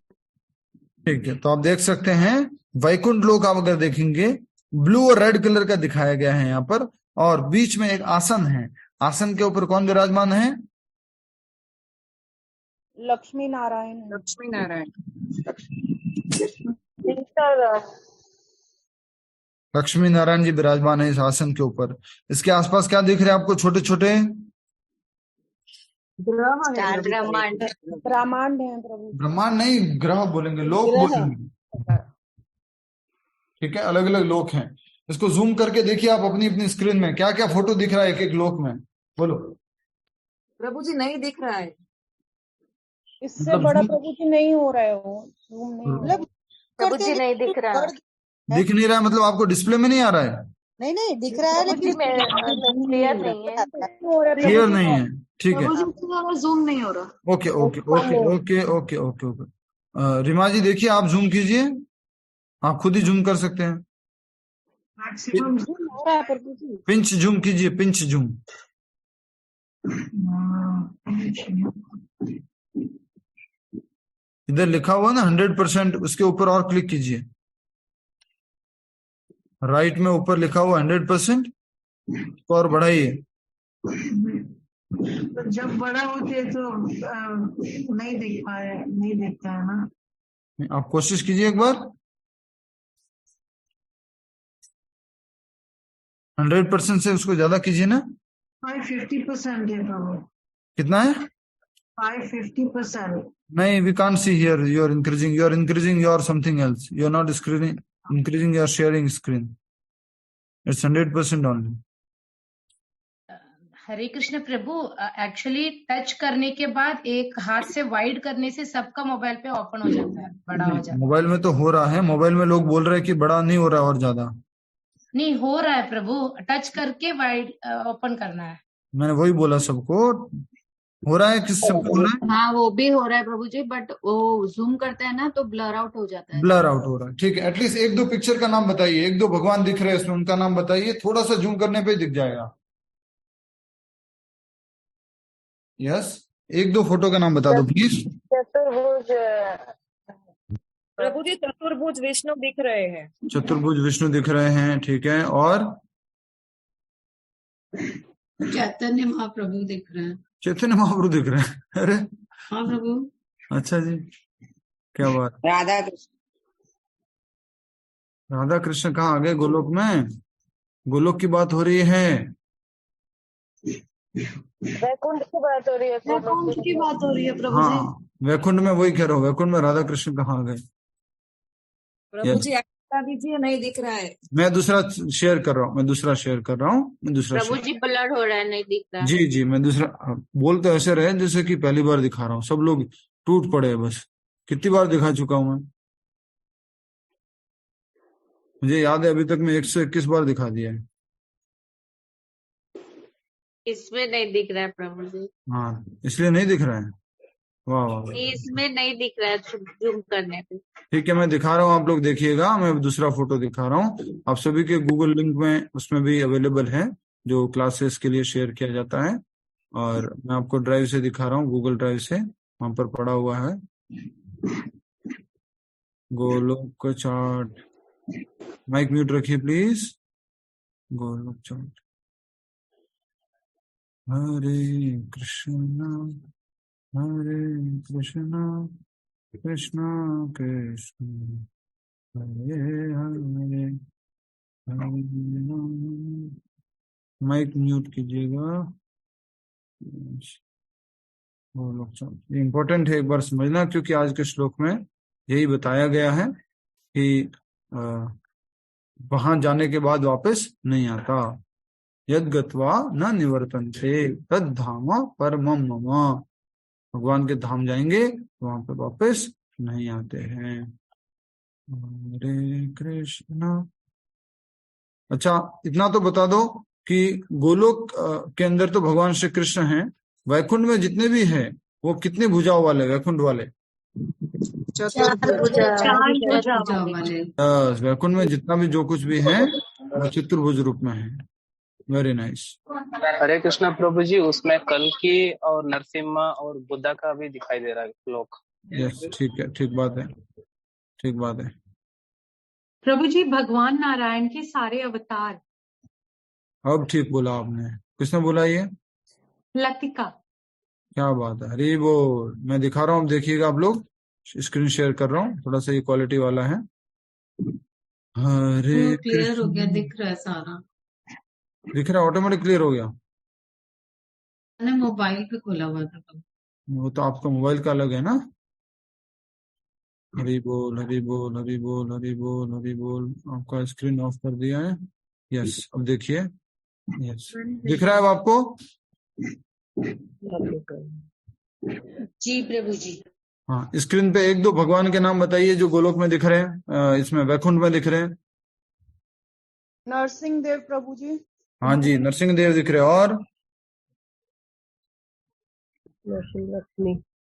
ठीक है, तो आप देख सकते हैं वैकुंठ लोक आप अगर देखेंगे ब्लू और रेड कलर का दिखाया गया है यहाँ पर, और बीच में एक आसन है। आसन के ऊपर कौन विराजमान है? लक्ष्मी नारायण। लक्ष्मी नारायण। लक्ष्मी नारायण जी विराजमान है इस आसन के ऊपर। इसके आसपास क्या दिख रहे हैं आपको? छोटे छोटे ब्रह्मांड है प्रभु। ब्रह्मांड नहीं, ग्रह बोलेंगे, लोक बोलेंगे। ठीक है, अलग अलग लोक हैं। इसको जूम करके देखिए आप अपनी अपनी स्क्रीन में, क्या क्या फोटो दिख रहा है एक एक लोक में, बोलो। प्रभु जी नहीं दिख रहा है। इससे मतलब बड़ा प्रभु जी नहीं हो रहा है वो, जूम नहीं हो रहा है। प्रभु जी नहीं दिख रहा। दिख नहीं रहा है मतलब आपको डिस्प्ले में नहीं आ रहा है? नहीं दिख रहा है, लेकिन क्लियर नहीं है। क्लियर नहीं है। ठीक है, जूम नहीं हो रहा। Okay okay okay okay okay okay okay. Rima ji देखिए, आप जूम कीजिए, आप खुद ही जूम कर सकते हैं। मैक्सिमम हो रहा है प्रभु जी। पिंच जूम कीजिए, पिंच जूम। इधर लिखा हुआ ना 100%, उसके ऊपर और क्लिक कीजिए। राइट में ऊपर लिखा हुआ 100%, और बढ़ाइए। तो जब बड़ा होते है तो नहीं दिखता है ना। आप कोशिश कीजिए एक बार। 100% से उसको ज्यादा कीजिए ना। 50% है प्रभु। कितना है? 50% नहीं, we can't see here. You are increasing your something else. You are not increasing your sharing screen. It's 100% only. Hare Krishna Prabhu, actually touch करने के बाद एक हाथ से वाइड करने से सबका मोबाइल पे ओपन हो जाता है, बड़ा हो जाता है। मोबाइल में तो हो रहा है, मोबाइल में लोग बोल रहे हैं कि बड़ा नहीं हो रहा है और ज्यादा नहीं हो रहा है प्रभु, टच करके वाइड ओपन करना है। मैंने वही बोला सबको। हो रहा है, किस सबको हो रहा है? हाँ वो भी हो रहा है प्रभु जी, बट वो जूम करते हैं ना तो ब्लर आउट हो जाता है। ब्लर आउट हो रहा है। ठीक है, एटलीस्ट एक दो पिक्चर का नाम बताइए, एक दो भगवान दिख रहे हैं इसमें, उनका नाम बताइए। थोड़ा सा जूम करने पे दिख जाएगा। यस, एक दो फोटो का नाम बता दो प्लीज। चतुर्भुज प्रभु जी चतुर्भुज विष्णु दिख रहे हैं। चतुर्भुज विष्णु दिख रहे हैं, ठीक है। और चैतन्य महाप्रभु दिख रहे हैं। चैतन्य महाप्रभु दिख रहे हैं? अरे हाँ प्रभु। अच्छा जी, क्या बात। राधा कृष्ण। राधा कृष्ण कहाँ आ गए गोलोक में? गोलोक की बात हो रही है। वैकुंठ की बात हो रही है। वैकुंठ की बात हो रही है प्रभु जी। हाँ, वैकुंठ में वही कह रहा हूँ, वैकुंठ में राधा कृष्ण कहाँ आ गए? प्रभु जी बता दीजिए, नहीं दिख रहा है। मैं दूसरा शेयर कर रहा हूँ, मैं दूसरा प्रभु जी ब्लर हो रहा है, नहीं दिख रहा। जी जी, मैं दूसरा बोलते ऐसे रहे जैसे कि पहली बार दिखा रहा हूँ। सब लोग टूट पड़े बस। कितनी बार दिखा चुका हूं मैं? मुझे याद है अभी तक मैं 121 बार दिखा दिया है। इसमें नहीं दिख रहा है प्रभु जी। हाँ, इसलिए नहीं दिख रहा है। वाह वाह, इसमें नहीं दिख रहा है जूम करने पे। ठीक है, मैं दिखा रहा हूँ, आप लोग देखिएगा। मैं दूसरा फोटो दिखा रहा हूँ। आप सभी के गूगल लिंक में उसमें भी अवेलेबल है, जो क्लासेस के लिए शेयर किया जाता है। और मैं आपको ड्राइव से दिखा रहा हूँ, गूगल ड्राइव से, वहां पर पड़ा हुआ है गोलोक चार्ट। माइक म्यूट रखिए please. Golok chart. Hare Krishna Krishna Krishna Hare Hare Hare Ram. Mic mute कीजिएगा। इम्पोर्टेंट है, एक बार समझना, क्योंकि आज के श्लोक में यही बताया गया है कि वहां जाने के बाद वापस नहीं आता। यद गत्वा न निवर्तन्ते तद धाम परमम मम। भगवान के धाम जाएंगे वहां पर वापस नहीं आते हैं। हरे कृष्णा। अच्छा, इतना तो बता दो कि गोलोक के अंदर तो भगवान श्री कृष्ण हैं। वैकुंठ में जितने भी हैं वो कितने भुजाओं वाले वैकुंठ वाले? वैकुंठ में जितना भी जो कुछ भी है वो चतुर्भुज रूप में है। Very nice. हरे कृष्णा प्रभु जी, उसमें कल्कि और नरसिम्हा और बुद्धा का भी दिखाई दे रहा है श्लोक। यस, ठीक है, ठीक बात है, ठीक बात है। प्रभु जी भगवान नारायण के सारे अवतार। अब ठीक बोला आपने। किसने बोला ये? लतिका। क्या बात है, हरी बोल। मैं दिखा रहा हूँ, देखिएगा आप लोग, स्क्रीन शेयर कर रहा हूँ, थोड़ा सा ये क्वालिटी वाला है। हरे क्लियर हो गया, कृष्ण। दिख रहा है सारा। दिख रहा है, ऑटोमेटिक क्लियर हो गया। मैंने मोबाइल पे खोला हुआ था तब। वो तो आपका मोबाइल का अलग है ना। हरी बोल हरी बोल हरी बोल हरी बोल हरी बोल। आपका स्क्रीन ऑफ कर दिया है। यस, अब देखिए। यस, दिख रहा है अब आपको? जी प्रभु जी। हाँ, स्क्रीन पे एक दो भगवान के नाम बताइए जो गोलोक में दिख रहे हैं, इसमें वैकुंठ में दिख रहे हैं। नरसिंह देव प्रभु जी। हाँ जी, नरसिंह देव दिख रहे हैं। और लक्ष्मी,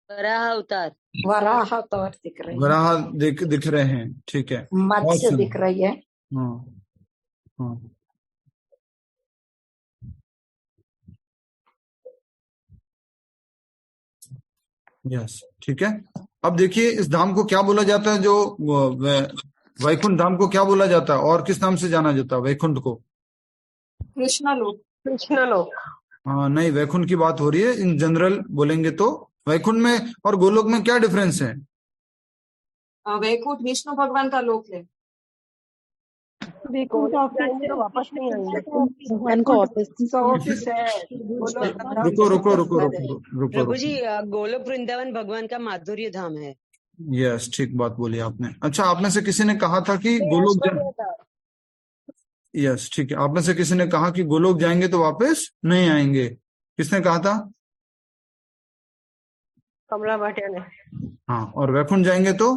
वराह अवतार। वराह अवतार दिख रही है, वराह दिख रहे हैं। ठीक है, बहुत मत्स्य सुंदर। दिख रही है। हाँ हाँ, यस, ठीक है। अब देखिए, इस धाम को क्या बोला जाता है, जो वैकुंठ धाम को क्या बोला जाता है और किस नाम से जाना जाता है वैकुंठ को? कृष्णलोक। कृष्णलोक। हाँ नहीं, वैकुंठ की बात हो रही है, इन जनरल बोलेंगे तो। वैकुंठ में और गोलोक में क्या डिफरेंस है? वैकुंठ विष्णु भगवान का लोक है। वैकुंठ जाएंगे तो वापस नहीं आएंगे। भगवान का ऑफिस। ऑफिस है। रुको रुको रुको रुको रुको प्रभु रुको। जी गोलोक वृंदावन भगवान का माधुर्य धाम है। यस, ठीक बात बोली आपने। अच्छा, आप में से किसी ने कहा था कि गोलोक यस, ठीक है, आप में से किसी ने कहा कि गोलोक जाएंगे तो वापस नहीं आएंगे। किसने कहा था? कमला भाटिया ने। हाँ, और वैकुंठ जाएंगे तो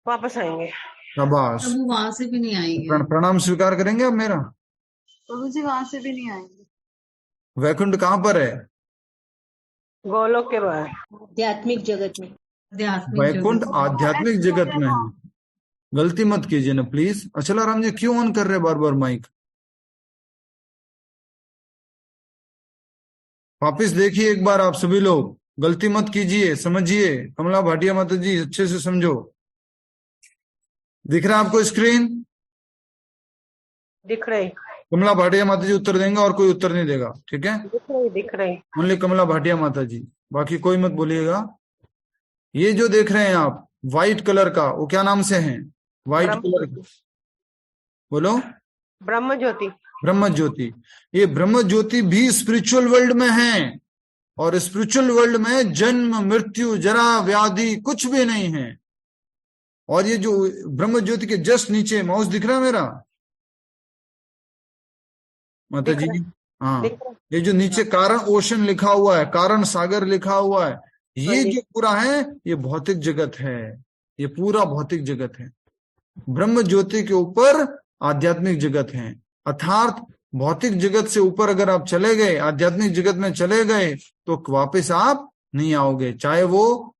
वापस आएंगे। शाबाश, प्रभु वहां से भी नहीं आएंगे। प्रणाम स्वीकार करेंगे अब मेरा। प्रभु जी वहां से भी नहीं आएंगे। वैकुंठ कहाँ पर है? गोलोक के बाहर, आध्यात्मिक जगत में। वैकुंठ आध्यात्मिक जगत में है। गलती मत कीजिए ना प्लीज। अचलाराम जी क्यों ऑन कर रहे बार बार माइक? वापिस देखिए एक बार, आप सभी लोग गलती मत कीजिए, समझिए। कमला भाटिया माता जी अच्छे से समझो। दिख रहा है आपको स्क्रीन? दिख रही। कमला भाटिया माता जी उत्तर देंगे और कोई उत्तर नहीं देगा, ठीक है? दिख रही। ओनली कमला भाटिया माता जी, बाकी कोई मत बोलिएगा। ये जो देख रहे हैं आप व्हाइट कलर का, वो क्या नाम से है? व्हाइट कलर का बोलो। ब्रह्म ज्योति। ब्रह्म ज्योति। ये ब्रह्म ज्योति भी स्पिरिचुअल वर्ल्ड में है, और स्पिरिचुअल वर्ल्ड में जन्म मृत्यु जरा व्याधि कुछ भी नहीं है। और ये जो ब्रह्म ज्योति के जस्ट नीचे माउस दिख रहा है मेरा माता जी? हाँ, ये जो नीचे कारण ओशन लिखा हुआ है, कारण सागर लिखा हुआ है, ये जो पूरा है ये भौतिक जगत है। ये पूरा भौतिक जगत है। ब्रह्म ज्योति के ऊपर आध्यात्मिक जगत है। अर्थात भौतिक जगत से ऊपर अगर आप चले गए, आध्यात्मिक जगत में चले गए, तो वापस आप नहीं आओगे, चाहे वो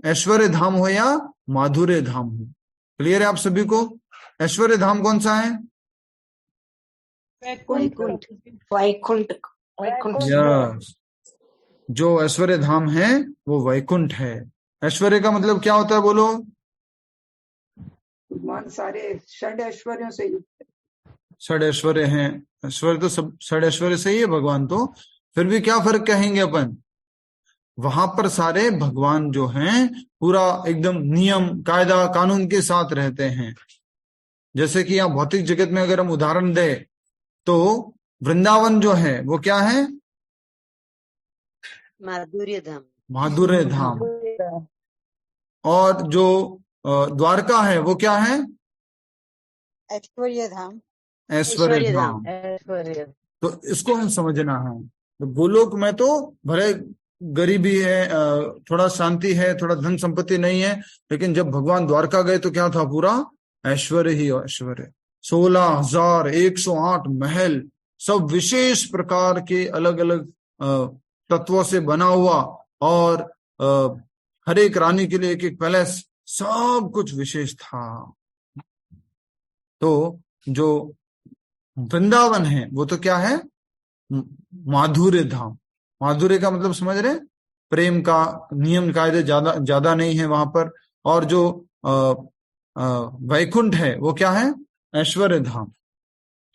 ऐश्वर्य धाम हो या माधुर्य धाम हो। क्लियर है आप सभी को? ऐश्वर्य धाम कौन सा है? वैकुंठ। वैकुंठ। यस, जो ऐश्वर्य धाम है वो वैकुंठ है। ऐश्वर्य का मतलब क्या होता है बोलो? भगवान सारे षड ऐश्वर्यों से युक्त। षड ऐश्वर्य हैं। ऐश्वर्य तो सब षड ऐश्वर्य से ही है भगवान तो। फिर भी क्या फर्क कहेंगे अपन? वहां पर सारे भगवान जो हैं पूरा एकदम नियम कायदा कानून के साथ रहते हैं। जैसे कि यहाँ भौतिक जगत में अगर हम उदाहरण दें तो वृंदावन जो है वो क्या है? माधुर्य धाम। माधुर्य धाम। और जो द्वारका है वो क्या है? ऐश्वर्य धाम। ऐश्वर्य धाम। ऐश्वर्य। तो इसको हम समझना है। तो गोलोक में तो भले गरीबी है, थोड़ा शांति है, थोड़ा धन संपत्ति नहीं है, लेकिन जब भगवान द्वारका गए तो क्या था? पूरा ऐश्वर्य ही ऐश्वर्य। 16,108 महल, सब विशेष प्रकार के अलग अलग तत्वों से बना हुआ, और हर एक रानी के लिए एक एक पैलेस, सब कुछ विशेष था। तो जो वृंदावन है वो तो क्या है? माधुर्य धाम। माधुर्य का मतलब समझ रहे? प्रेम का नियम कायदे ज्यादा नहीं है वहां पर। और जो वैकुंठ है वो क्या है? ऐश्वर्य धाम।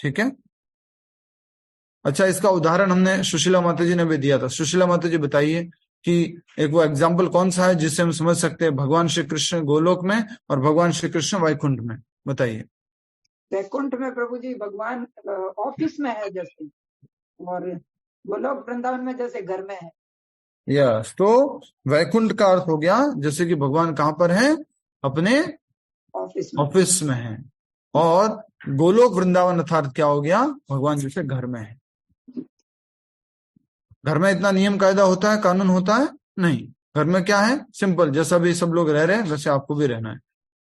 ठीक है। अच्छा, इसका उदाहरण हमने सुशीला माता जी ने भी दिया था। सुशीला माता जी बताइए कि एक वो एग्जाम्पल कौन सा है जिससे हम समझ सकते हैं भगवान श्री कृष्ण गोलोक में और भगवान श्री कृष्ण वैकुंठ में? बताइए। वैकुंठ में प्रभु जी भगवान ऑफिस में है जैसे, और गोलोक वृंदावन में जैसे घर में है। यस, तो वैकुंठ का अर्थ हो गया जैसे कि भगवान कहाँ पर है? अपने ऑफिस में है। और गोलोक वृंदावन अर्थात क्या हो गया? भगवान जैसे घर में है। घर में इतना नियम कायदा होता है, कानून होता है? नहीं। घर में क्या है? सिंपल, जैसा भी सब लोग रह रहे हैं वैसे आपको भी रहना है।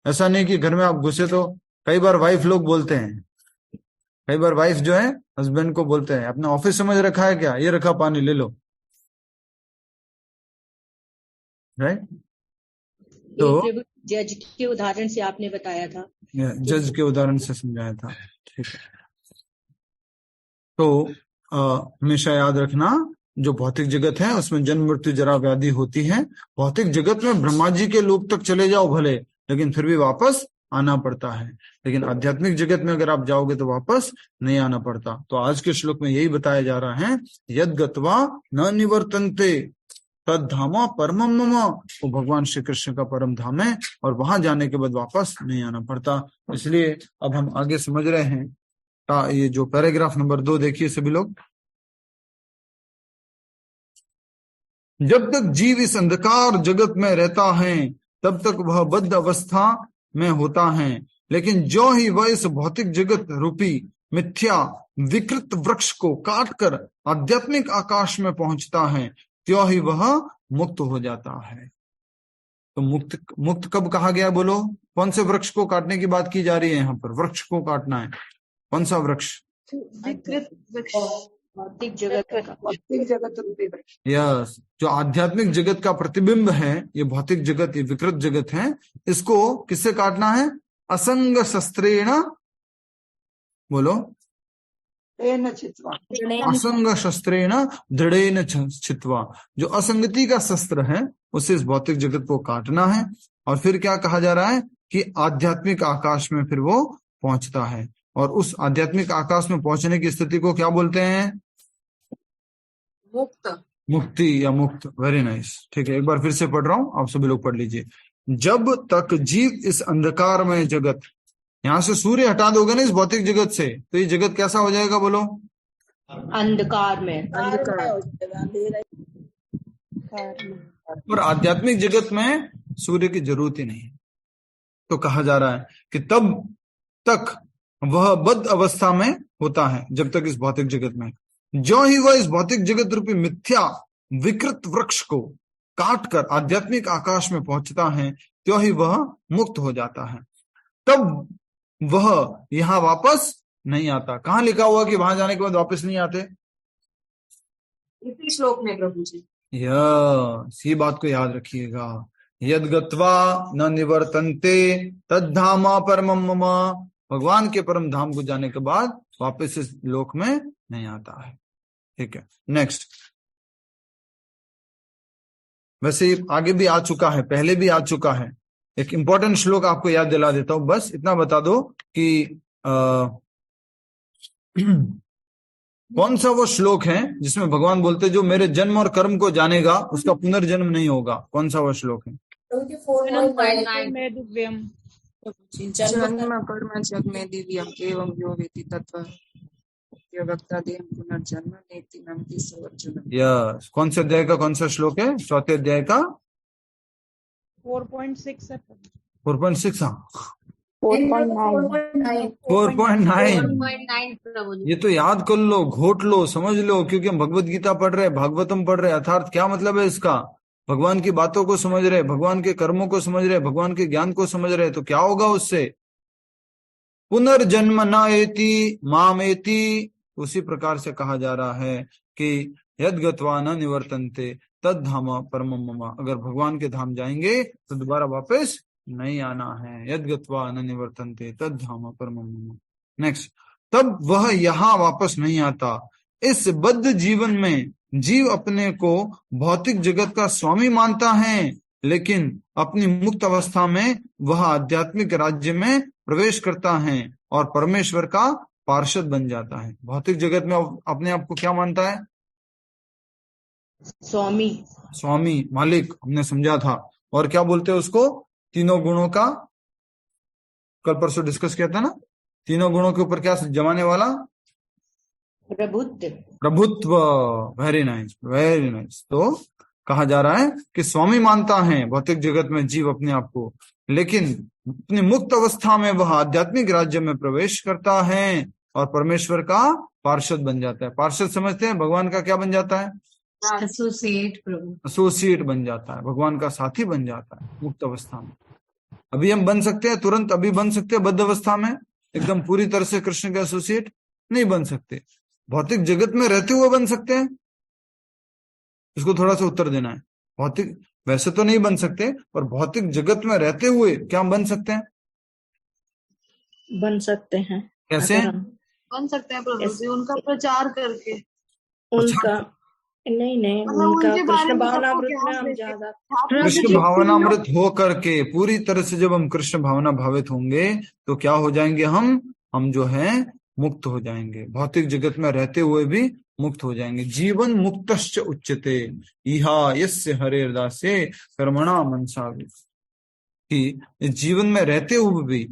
ऐसा नहीं कि घर में आप घुसे तो कई बार वाइफ लोग बोलते हैं, कई बार वाइफ जो है हस्बैंड को बोलते हैं अपना ऑफिस समझ रखा है क्या? ये रखा पानी ले लो, राइट? तो जज के उदाहरण से आपने बताया था, जज के उदाहरण से समझाया था। ठीक है। तो हमेशा याद रखना, जो भौतिक जगत है उसमें जन्म मृत्यु जरा व्याधि होती है। भौतिक जगत में ब्रह्मा जी के लोक तक चले जाओ भले, लेकिन फिर भी वापस आना पड़ता है। लेकिन आध्यात्मिक जगत में अगर आप जाओगे तो वापस नहीं आना पड़ता। तो आज के श्लोक में यही बताया जा रहा है, यद गत्वा न निवर्तन्ते तद धामा परमम मम। वो भगवान श्री कृष्ण का परम धाम है और वहां जाने के बाद वापस नहीं आना पड़ता। इसलिए अब हम आगे समझ रहे हैं। ये जो पैराग्राफ नंबर 2 देखिए सभी लोग। जब तक जीव इस अंधकार जगत में रहता है तब तक वह बद्ध अवस्था में होता है, लेकिन जो ही वह इस भौतिक जगत रूपी मिथ्या विकृत वृक्ष को काटकर आध्यात्मिक आकाश में पहुंचता है त्यों ही वह मुक्त हो जाता है। तो मुक्त कब कहा गया? बोलो, कौन से वृक्ष को काटने की बात की जा रही है? यहाँ पर वृक्ष को काटना है। कौन सा वृक्ष? भौतिक जगत रूपी वृक्ष। यस, जो आध्यात्मिक जगत का प्रतिबिंब है, ये भौतिक जगत, ये विकृत जगत है, इसको किससे काटना है? असंग शस्त्रेण, बोलो, असंग शस्त्रेण दृढ़ेन छित्वा। जो असंगति का शस्त्र है उससे इस भौतिक जगत को काटना है। और फिर क्या कहा जा रहा है कि आध्यात्मिक आकाश में फिर वो पहुंचता है। और उस आध्यात्मिक आकाश में पहुंचने की स्थिति को क्या बोलते हैं? मुक्ति या मुक्त। Very nice. ठीक है, एक बार फिर से पढ़ रहा हूं, आप सभी लोग पढ़ लीजिए। जब तक जीव इस अंधकार में जगत, यहां से सूर्य हटा दोगे ना इस भौतिक जगत से, तो ये जगत कैसा हो जाएगा? बोलो, अंधकार में। और आध्यात्मिक जगत में सूर्य की जरूरत ही नहीं। तो कहा जा रहा है कि तब तक वह बद्ध अवस्था में होता है, जब तक इस भौतिक जगत में। जो ही वह इस भौतिक जगत रूपी मिथ्या विकृत वृक्ष को काट कर आध्यात्मिक आकाश में पहुंचता है त्यों ही वह मुक्त हो जाता है। तब वह यहां वापस नहीं आता। कहाँ लिखा हुआ कि वहां जाने के बाद वापस नहीं आते? इसी श्लोक में प्रभु जी। ये बात को याद रखिएगा। यद गत्वा न निवर्तन्ते तद्धामा परमम मम। भगवान के परम धाम को जाने के बाद वापस इस लोक में नहीं आता है। ठीक है, नेक्स्ट। वैसे आगे भी आ चुका है, पहले भी आ चुका है। एक इंपॉर्टेंट श्लोक आपको याद दिला देता हूं, बस इतना बता दो कि कौन सा वो श्लोक है जिसमें भगवान बोलते जो मेरे जन्म और कर्म को जानेगा उसका पुनर्जन्म नहीं होगा। कौन सा वो श्लोक है? जन्म कर्म जग में दिव्यम एवं यो वेति तत्व पुनर्जन्म नेति नामति सर्वजन। यस, कौन से अध्याय का कौन सा श्लोक है? चौथे अध्याय का 4.6 है। 4.6। हाँ, 4.9 4.9। ये तो याद कर लो, घोट लो, समझ लो, क्योंकि हम भगवत गीता पढ़ रहे हैं, भागवतम पढ़ रहे हैं। अर्थात क्या मतलब है इसका? भगवान की बातों को समझ रहे, भगवान के कर्मों को समझ रहे, भगवान के ज्ञान को समझ रहे, तो क्या होगा उससे? पुनर्जन्म न एति माम एति। उसी प्रकार से कहा जा रहा है कि यद गत्वा न निवर्तन्ते तद धाम परमम मम। अगर भगवान के धाम जाएंगे तो दोबारा वापस नहीं आना है। यद गत्वा न निवर्तन्ते तद धाम परमम मम। नेक्स्ट, तब वह यहाँ वापस नहीं आता। इस बद्ध जीवन में जीव अपने को भौतिक जगत का स्वामी मानता है, लेकिन अपनी मुक्त अवस्था में वह आध्यात्मिक राज्य में प्रवेश करता है और परमेश्वर का पार्षद बन जाता है। भौतिक जगत में अपने आप को क्या मानता है? स्वामी, मालिक, हमने समझा था। और क्या बोलते हैं उसको? तीनों गुणों का, कल परसों डिस्कस किया था ना, तीनों गुणों के ऊपर क्या जमाने वाला? प्रभुत्व। Very nice, very nice. तो कहा जा रहा है कि स्वामी मानता है भौतिक जगत में जीव अपने आप को, लेकिन अपनी मुक्त अवस्था में वह आध्यात्मिक राज्य में प्रवेश करता है और परमेश्वर का पार्षद बन जाता है। पार्षद समझते हैं, भगवान का क्या बन जाता है? एसोसिएट बन जाता है, भगवान का साथी बन जाता है मुक्त अवस्था में। अभी हम बन सकते हैं, तुरंत अभी बन सकते हैं बद्ध अवस्था में, एकदम पूरी तरह से कृष्ण के एसोसिएट नहीं बन सकते। भौतिक जगत में रहते हुए बन सकते हैं, इसको थोड़ा सा उत्तर देना है। भौतिक वैसे तो नहीं बन सकते, पर भौतिक जगत में रहते हुए क्या हम बन सकते हैं? बन सकते हैं। कैसे बन सकते हैं प्रभु जी? उनका प्रचार करके। उनका नहीं उनका कृष्ण भावनामृत में हम ज्यादा कृष्ण भावनामृत हो करके पूरी तरह से जब हम कृष्ण भावना भावित होंगे तो क्या हो जाएंगे? हम जो है मुक्त हो जाएंगे। भौतिक जगत में रहते हुए भी मुक्त हो जाएंगे। जीवन मुक्तश्च उच्यते इहा यस्य हरेर दासे कर्मणा मनसा। कि जीवन में रहते हुए भी,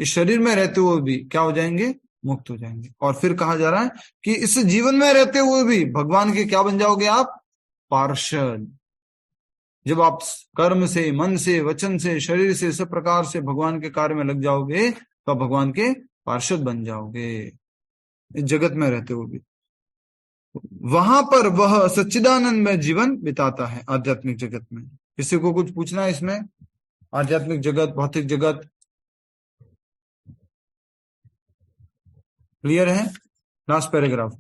इस शरीर में रहते हुए भी क्या हो जाएंगे? मुक्त हो जाएंगे। और फिर कहा जा रहा है कि इस जीवन में रहते हुए भी भगवान के क्या बन जाओगे आप? पार्षद। जब आप कर्म से, मन से, वचन से, शरीर से, सब प्रकार से भगवान के कार्य में लग जाओगे तो भगवान के पार्षद बन जाओगे इस जगत में रहते हुए भी। वहां पर वह सच्चिदानंद में जीवन बिताता है आध्यात्मिक जगत में। किसी को कुछ पूछना है इसमें? आध्यात्मिक जगत, भौतिक जगत क्लियर है? लास्ट पैराग्राफ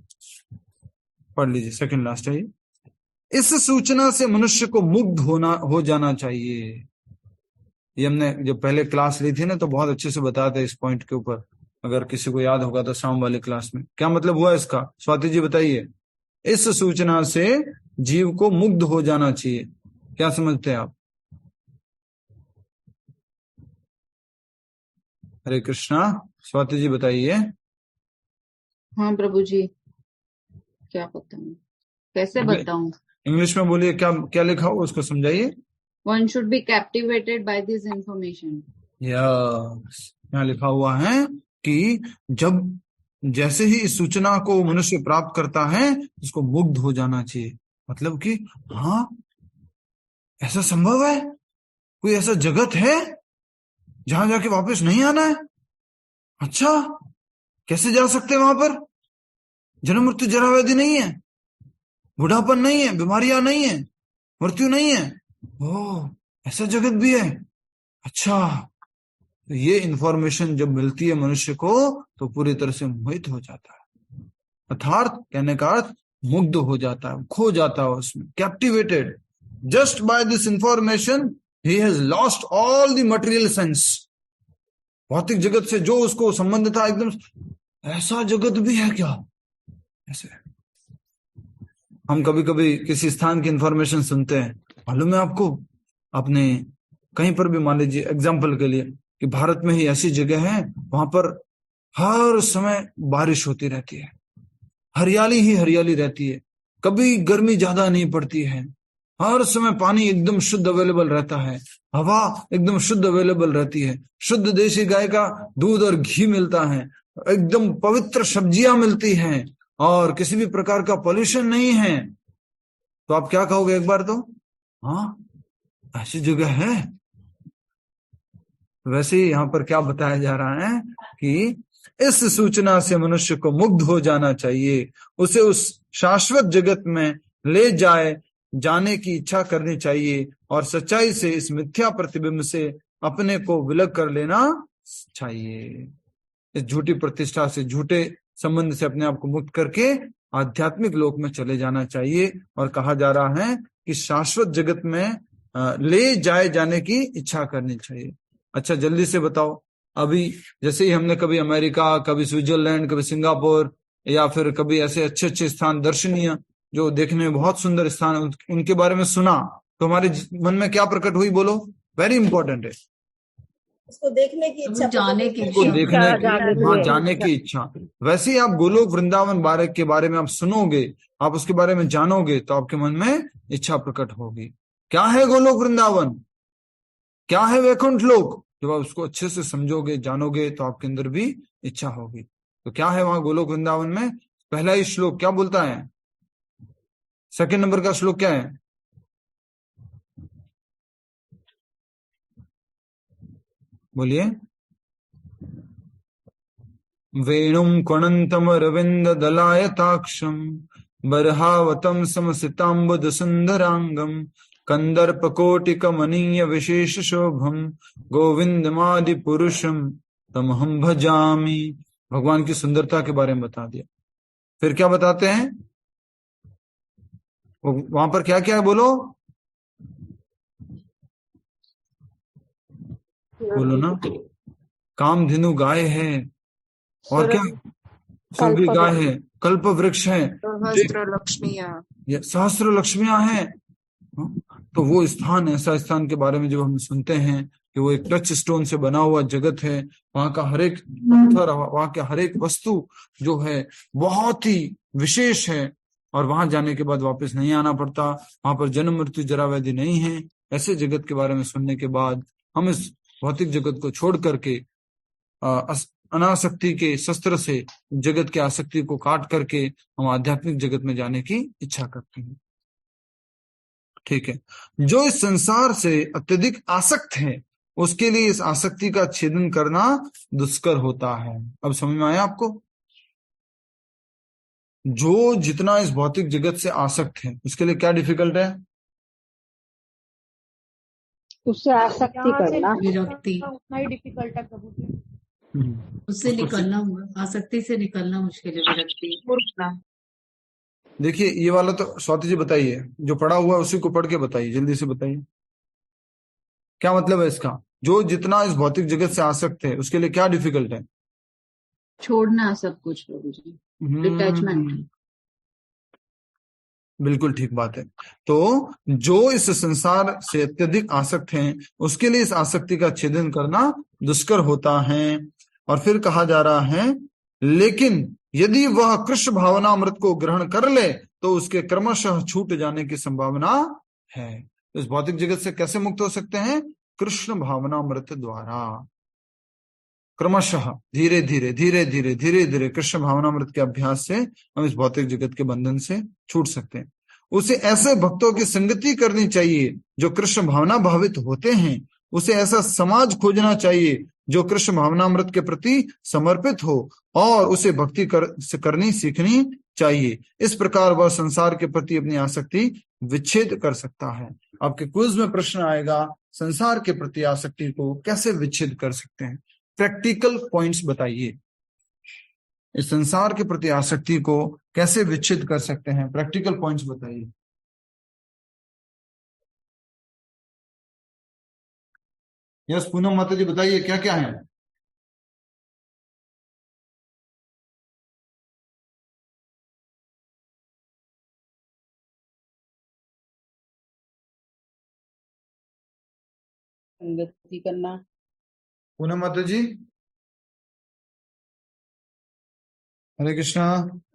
पढ़ लीजिए, सेकंड लास्ट है ये। इस सूचना से मनुष्य को मुग्ध हो जाना चाहिए। ये हमने जब पहले क्लास ली थी ना तो बहुत अच्छे से बताया था इस पॉइंट के ऊपर, अगर किसी को याद होगा तो शाम वाले क्लास में। क्या मतलब हुआ इसका? स्वाति जी बताइए। इस सूचना से जीव को मुग्ध हो जाना चाहिए, क्या समझते हैं आप? हरे कृष्णा, स्वाति जी बताइए। हाँ प्रभु जी, क्या बताऊं, कैसे बताऊं? इंग्लिश में बोलिए, क्या क्या लिखा हुआ उसको समझाइए। One should be captivated by this information. Yes, यहाँ लिखा हुआ है कि जब जैसे ही इस सूचना को मनुष्य प्राप्त करता है उसको मुग्ध हो जाना चाहिए। मतलब कि हाँ, ऐसा संभव है? कोई ऐसा जगत है जहां जाके वापस नहीं आना है? अच्छा, कैसे जा सकते हैं वहां पर? जन्म मृत्यु जरा व्याधि नहीं है, बुढ़ापन नहीं है, बीमारियां नहीं है, मृत्यु नहीं है। ओह, ऐसा जगत भी है? अच्छा, तो ये इंफॉर्मेशन जब मिलती है मनुष्य को तो पूरी तरह से मोहित हो जाता है। अर्थात कहने का अर्थ मुग्ध हो जाता है, खो जाता है उसमें, captivated. Just by this information he has lost all the material sense. भौतिक जगत से जो उसको संबंध था एकदम, ऐसा जगत भी है क्या? ऐसे हम कभी कभी किसी स्थान की इंफॉर्मेशन सुनते हैं, मालूम है आपको, अपने कहीं पर भी मान लीजिए एग्जाम्पल के लिए कि भारत में ही ऐसी जगह है वहां पर हर समय बारिश होती रहती है, हरियाली ही हरियाली रहती है, कभी गर्मी ज्यादा नहीं पड़ती है, हर समय पानी एकदम शुद्ध अवेलेबल रहता है, हवा एकदम शुद्ध अवेलेबल रहती है, शुद्ध देशी गाय का दूध और घी मिलता है, एकदम पवित्र सब्जियां मिलती हैं और किसी भी प्रकार का पॉल्यूशन नहीं है। तो आप क्या कहोगे एक बार तो? हाँ, ऐसी जगह है। वैसे ही यहाँ पर क्या बताया जा रहा है कि इस सूचना से मनुष्य को मुग्ध हो जाना चाहिए, उसे उस शाश्वत जगत में ले जाने की इच्छा करनी चाहिए और सच्चाई से इस मिथ्या प्रतिबिंब से अपने को विलग कर लेना चाहिए। इस झूठी प्रतिष्ठा से, झूठे संबंध से अपने आप को मुक्त करके आध्यात्मिक लोक में चले जाना चाहिए। और कहा जा रहा है कि शाश्वत जगत में ले जाने की इच्छा करनी चाहिए। अच्छा, जल्दी से बताओ, अभी जैसे ही हमने कभी अमेरिका, कभी स्विट्जरलैंड, कभी सिंगापुर या फिर कभी ऐसे अच्छे अच्छे स्थान दर्शनीय जो देखने में बहुत सुंदर स्थान है उनके बारे में सुना, तो हमारे मन में क्या प्रकट हुई, बोलो, वेरी इंपॉर्टेंट है। उसको देखने की इच्छा, जाने की उसको इच्छा, देखने की, हाँ, जाने की इच्छा। वैसे ही आप गोलोक वृंदावन बालक के बारे में आप सुनोगे, आप उसके बारे में जानोगे, तो आपके मन में इच्छा प्रकट होगी। क्या है गोलोक वृंदावन, क्या है वैकुंठ लोक, जब आप उसको अच्छे से समझोगे, जानोगे, तो आपके अंदर भी इच्छा होगी। तो क्या है वहां गोलोक वृंदावन में? पहला ही श्लोक क्या बोलता है? सेकंड नंबर का श्लोक क्या है? बोलिए। वेणुं क्वणन्तम रविंद दलायताक्षम बर्हावतम समसितांबुद सुंदरांगम कंदर्पकोटिकमनीय विशेष शोभम गोविंदमादि पुरुषम तमहम भजामि। भगवान की सुंदरता के बारे में बता दिया। फिर क्या बताते हैं वहां पर? क्या क्या है, बोलो बोलो ना। कामधेनु गाय है, और क्या? सुरभि गाय है, कल्प वृक्ष है, सहस्त्र लक्ष्मियां हैं। तो वो स्थान, ऐसा स्थान के बारे में जब हम सुनते हैं कि वो एक टच स्टोन से बना हुआ जगत है, वहां का हर एक पत्थर, वहां के हर एक वस्तु जो है बहुत ही विशेष है, और वहां जाने के बाद वापस नहीं आना पड़ता, वहां पर जन्म मृत्यु जरा व्याधि नहीं है। ऐसे जगत के बारे में सुनने के बाद हम इस भौतिक जगत को छोड़ करके अनासक्ति के शस्त्र से जगत की आसक्ति को काट करके हम आध्यात्मिक जगत में जाने की इच्छा करते हैं। ठीक है। जो इस संसार से अत्यधिक आसक्त है, उसके लिए इस आसक्ति का छेदन करना दुष्कर होता है। अब समझ में आया आपको? जो जितना इस भौतिक जगत से आसक्त है, उसके लिए क्या डिफिकल्ट है? उससे आसक्ति करना विरक्ति, उतना ही डिफिकल्ट है प्रभु जी। उससे निकलना, आसक्ति से निकलना मुश्किल है, विरक्ति। देखिए ये वाला तो स्वाति जी बताइए, जो पढ़ा हुआ है उसी को पढ़ के बताइए, जल्दी से बताइए क्या मतलब है इसका। जो जितना इस भौतिक जगत से आसक्त है, उसके लिए क्या डिफिकल्ट है? छोड़ना सब कुछ प्रभु जी, डिटैचमेंट। बिल्कुल ठीक बात है। तो जो इस संसार से अत्यधिक आसक्त हैं, उसके लिए इस आसक्ति का छेदन करना दुष्कर होता है। और फिर कहा जा रहा है, लेकिन यदि वह कृष्ण भावनामृत को ग्रहण कर ले तो उसके क्रमशः छूट जाने की संभावना है। इस भौतिक जगत से कैसे मुक्त हो सकते हैं? कृष्ण भावनामृत द्वारा, क्रमशः, धीरे धीरे धीरे धीरे धीरे धीरे कृष्ण भावनामृत के अभ्यास से हम इस भौतिक जगत के बंधन से छूट सकते हैं। उसे ऐसे भक्तों की संगति करनी चाहिए जो कृष्ण भावना भावित होते हैं। उसे ऐसा समाज खोजना चाहिए जो कृष्ण भावनामृत के प्रति समर्पित हो, और उसे भक्ति करनी सीखनी चाहिए। इस प्रकार वह संसार के प्रति अपनी आसक्ति विच्छेद कर सकता है। आपके क्विज में प्रश्न आएगा, संसार के प्रति आसक्ति को कैसे विच्छेद कर सकते हैं? प्रैक्टिकल पॉइंट्स बताइए। इस संसार के प्रति आसक्ति को कैसे विच्छेद कर सकते हैं? प्रैक्टिकल पॉइंट्स बताइए। यस पूनम माता जी बताइए, क्या क्या है? संगति करना। पूनम माता जी, हरे कृष्णा।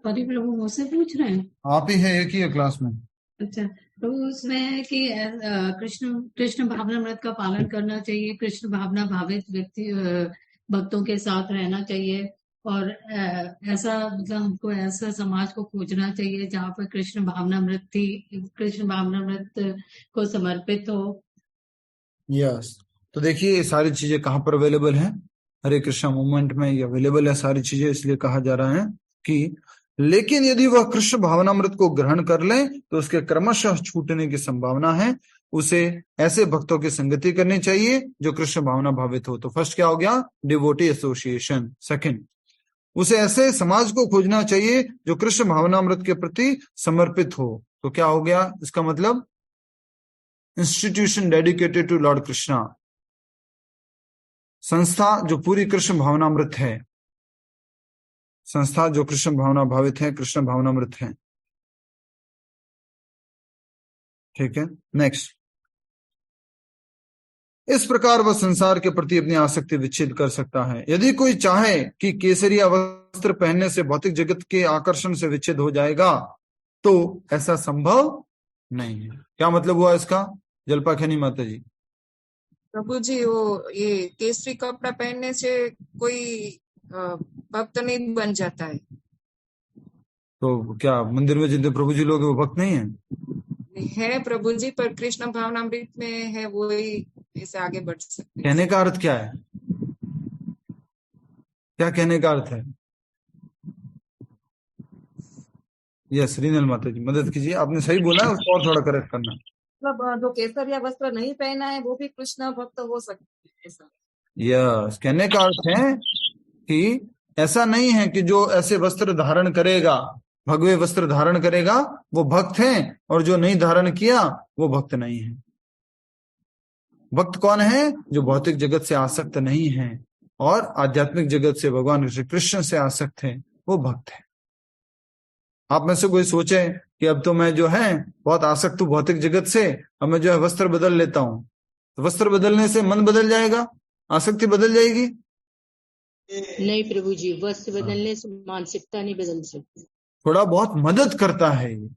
हरि प्रभु मुझसे पूछ रहे हैं? आप ही है, एक ही है क्लास में। अच्छा, तो उसमें है कि कृष्ण भावनामृत का पालन करना चाहिए, कृष्ण भावना भावित व्यक्ति भक्तों के साथ रहना चाहिए, और ऐसा मतलब हमको ऐसा समाज को खोजना चाहिए जहाँ पर कृष्ण भावनामृत को समर्पित हो। यस, तो देखिए ये सारी चीजें कहाँ पर अवेलेबल है? हरे कृष्णा मूवमेंट में ये अवेलेबल है सारी चीजें। इसलिए कहा जा रहा है कि लेकिन यदि वह कृष्ण भावनामृत को ग्रहण कर ले तो उसके क्रमशः छूटने की संभावना है। उसे ऐसे भक्तों की संगति करनी चाहिए जो कृष्ण भावना भावित हो। तो फर्स्ट क्या हो गया? Devotee association. सेकंड, उसे ऐसे समाज को खोजना चाहिए जो कृष्ण भावनामृत के प्रति समर्पित हो। तो क्या हो गया इसका मतलब? Institution dedicated to Lord Krishna, संस्था जो पूरी कृष्ण भावनामृत है, संस्था जो कृष्ण भावना भावित है, कृष्ण भावनामृत है। ठीक है, नेक्स्ट। इस प्रकार वह संसार के प्रति अपनी आसक्ति विच्छेद कर सकता है। यदि कोई चाहे कि केसरिया वस्त्र पहनने से भौतिक जगत के आकर्षण से विच्छेद हो जाएगा, तो ऐसा संभव नहीं है। क्या मतलब हुआ इसका, जल्पा खनी माता जी? प्रभु जी, वो ये केसरी कपड़ा पहनने से कोई भक्त नहीं बन जाता है। तो क्या मंदिर में जितने प्रभु जी लोग वो भक्त नहीं है? है प्रभु जी, पर कृष्ण भावनामृत में है, वो ही ऐसे आगे बढ़ सकते हैं। कहने का अर्थ क्या है? क्या कहने का अर्थ है? यस, रीनल माता जी मदद कीजिए। आपने सही बोला है, उसको और थोड़ा करेक्ट करना। मतलब जो केसरिया वस्त्र नहीं पहना है वो भी कृष्ण भक्त हो सकते हैं, ऐसा। यस, कहने का अर्थ है कि ऐसा नहीं है कि जो ऐसे वस्त्र धारण करेगा, भगवे वस्त्र धारण करेगा, वो भक्त है, और जो नहीं धारण किया वो भक्त नहीं है। भक्त कौन है? जो भौतिक जगत से आसक्त नहीं है और आध्यात्मिक जगत से, भगवान श्री कृष्ण से आसक्त है, वो भक्त है। आप में से कोई सोचे कि अब तो मैं जो है बहुत आसक्त हूं भौतिक जगत से, अब मैं जो है वस्त्र बदल लेता हूं, तो वस्त्र बदलने से मन बदल जाएगा, आसक्ति बदल जाएगी? नहीं प्रभु जी, वस्त्र बदलने से मानसिकता नहीं बदल सकती। थोड़ा बहुत मदद करता है, ये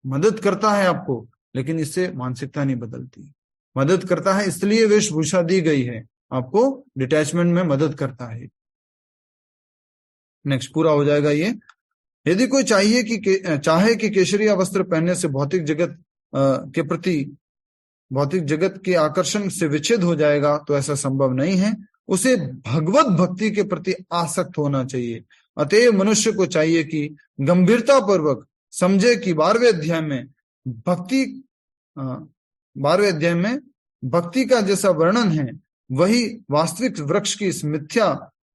मदद करता है आपको, लेकिन इससे मानसिकता नहीं बदलती। मदद करता है इसलिए वेशभूषा दी गई है, आपको डिटैचमेंट में मदद करता है। नेक्स्ट पूरा हो जाएगा ये। यदि कोई चाहे कि केसरिया वस्त्र पहनने से भौतिक जगत के प्रति, भौतिक जगत के आकर्षण से विच्छेद हो जाएगा, तो ऐसा संभव नहीं है। उसे भगवत भक्ति के प्रति आसक्त होना चाहिए। अतएव मनुष्य को चाहिए कि गंभीरता पूर्वक समझे कि 12वें अध्याय में भक्ति का जैसा वर्णन है, वही वास्तविक वृक्ष की इस मिथ्या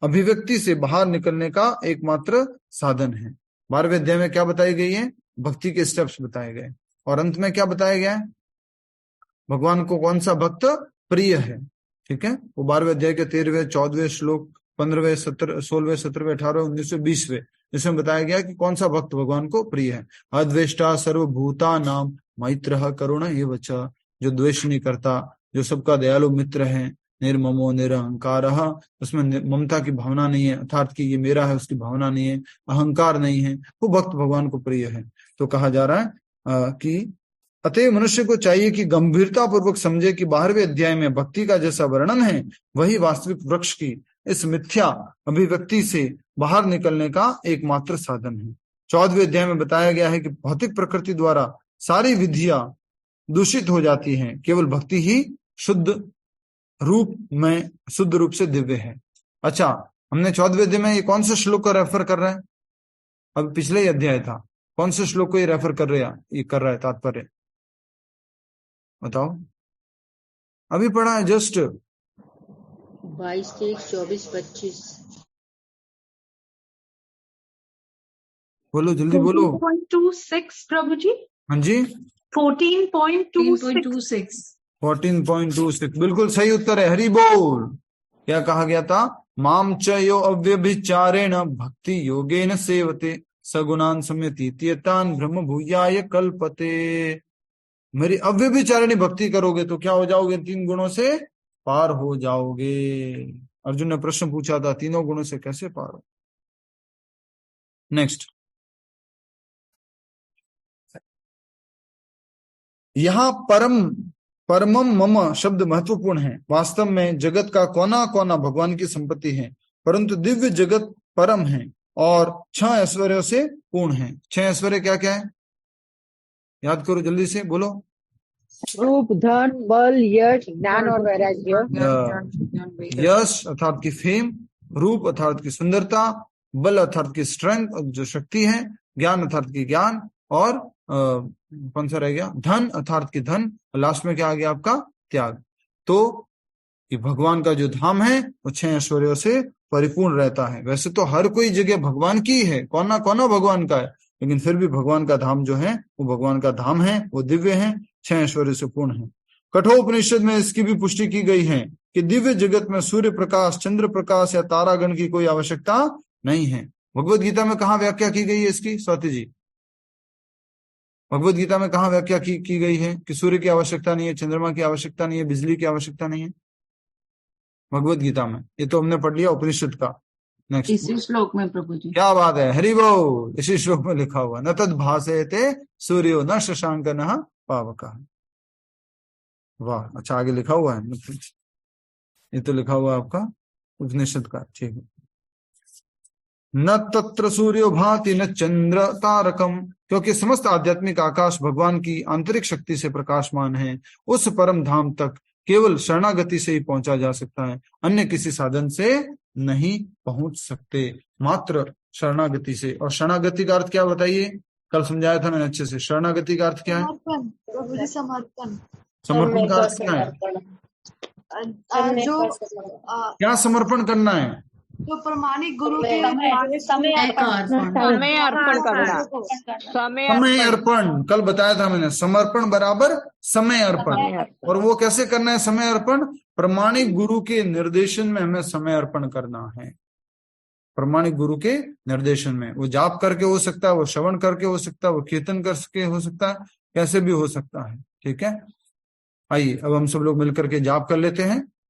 अभिव्यक्ति से बाहर निकलने का एकमात्र साधन है। 12वें अध्याय में क्या बताई गई है? भक्ति के स्टेप्स बताए गए, और अंत में क्या बताया गया है? भगवान को कौन सा भक्त प्रिय है। ठीक है, वो 12वें अध्याय के 13वें 14वें श्लोक, 15वें 16वें 17वें 18वें 19वें 20वें, इसमें बताया गया कि कौन सा भक्त भगवान को प्रिय है। अद्वेष्टा सर्वभूता नाम मैत्रः करुण एव च, जो द्वेष नहीं करता, जो सबका दयालु मित्र है। निर्ममो निरहंकारः, उसमें ममता की भावना नहीं है, अर्थात कि ये मेरा है उसकी भावना नहीं है, अहंकार नहीं है, वो भक्त भगवान को प्रिय है। तो कहा जा रहा है कि अतएव मनुष्य को चाहिए कि गंभीरता पूर्वक समझे कि 12वें अध्याय में भक्ति का जैसा वर्णन है, वही वास्तविक वृक्ष की इस मिथ्या अभिव्यक्ति से बाहर निकलने का एकमात्र साधन है। 14वें अध्याय में बताया गया है कि भौतिक प्रकृति द्वारा सारी विधियां दूषित हो जाती हैं, केवल भक्ति ही शुद्ध रूप से दिव्य है। अच्छा, हमने 14वें अध्याय में ये कौन सा श्लोक को रेफर कर रहे हैं? अब पिछले ही अध्याय था, कौन से श्लोक को ये रेफर कर रहा है तात्पर्य बताओ? अभी पढ़ा है जस्ट 22, 23, 24, 25। बोलो जल्दी बोलो। 14.26 प्रभु जी। हाँ जी, 14.26। 14.26 बिल्कुल सही उत्तर है। हरि बोल। क्या कहा गया था? माम च यो अव्यभिचारेण भक्ति योगेन सेवते सगुणान सम्यतीत्यतान ब्रह्म भूयाय कल्पते। मेरी अव्यभिचारिणी भक्ति करोगे तो क्या हो जाओगे? 3 गुणों से पार हो जाओगे। अर्जुन ने प्रश्न पूछा था, 3 गुणों से कैसे पार हो? नेक्स्ट, यहां परमम मम शब्द महत्वपूर्ण है। वास्तव में जगत का कोना कोना भगवान की संपत्ति है, परंतु दिव्य जगत परम है और 6 ऐश्वर्यों से पूर्ण है। 6 ऐश्वर्य क्या क्या है? याद करो जल्दी से, बोलो। रूप, धन, बल, यश, ज्ञान और वैराग्य। यश अर्थात की फेम, रूप अर्थात की सुंदरता, बल अर्थात की स्ट्रेंथ जो शक्ति है, ज्ञान अर्थात की ज्ञान, और कौन सा रह गया? धन अर्थात की धन, और लास्ट में क्या आ गया आपका? त्याग। तो कि भगवान का जो धाम है वो 6 ऐश्वर्यों से परिपूर्ण रहता है। वैसे तो हर कोई जगह भगवान की है, कोना कोना भगवान का है, लेकिन फिर भी भगवान का धाम जो है वो भगवान का धाम है, वो दिव्य है, 6 ऐश्वर्य से पूर्ण है। कठोपनिषद में इसकी भी पुष्टि की गई है कि दिव्य जगत में सूर्य प्रकाश, चंद्र प्रकाश या तारागण की कोई आवश्यकता नहीं है। भगवत गीता में कहाँ व्याख्या की गई है इसकी? स्वाति जी, भगवत गीता में कहाँ व्याख्या की गई है कि सूर्य की आवश्यकता नहीं है, चंद्रमा की आवश्यकता नहीं है, बिजली की आवश्यकता नहीं है? भगवत गीता में। ये तो हमने पढ़ लिया उपनिषद का। नेक्स्ट इसी श्लोक में प्रभु जी। क्या बात है, हरि बोल। इसी श्लोक में लिखा हुआ, न तद भासयते सूर्यो न शशांक न पावकः। वाह, अच्छा आगे लिखा हुआ है, ये तो लिखा हुआ है आपका उपनिषद का, ठीक है। न तत्र सूर्यो भाति न चंद्र तारकम, क्योंकि समस्त आध्यात्मिक आकाश भगवान की आंतरिक शक्ति से प्रकाशमान है। उस परम धाम तक केवल शरणागति से ही पहुंचा जा सकता है, अन्य किसी साधन से नहीं पहुंच सकते, मात्र शरणागति से। और शरणागति का अर्थ क्या बताइए, कल समझाया था मैंने अच्छे से। शरणागति का अर्थ क्या है? समर्पण। समर्पण। समर्पण का अर्थ क्या है? जो क्या समर्पण करना है? जो प्रमाणिक गुरु के समय अर्पण करना। समय अर्पण, कल बताया था मैंने, समर्पण बराबर समय अर्पण। और वो कैसे करना है समय अर्पण? प्रमाणिक गुरु के निर्देशन में हमें समय अर्पण करना है। प्रमाणिक गुरु के निर्देशन में, वो जाप करके हो सकता है, वो श्रवण करके हो सकता है, वो कीर्तन करके हो सकता है, कैसे भी हो सकता है, ठीक है। आइए अब हम सब लोग मिलकर के जाप कर लेते हैं।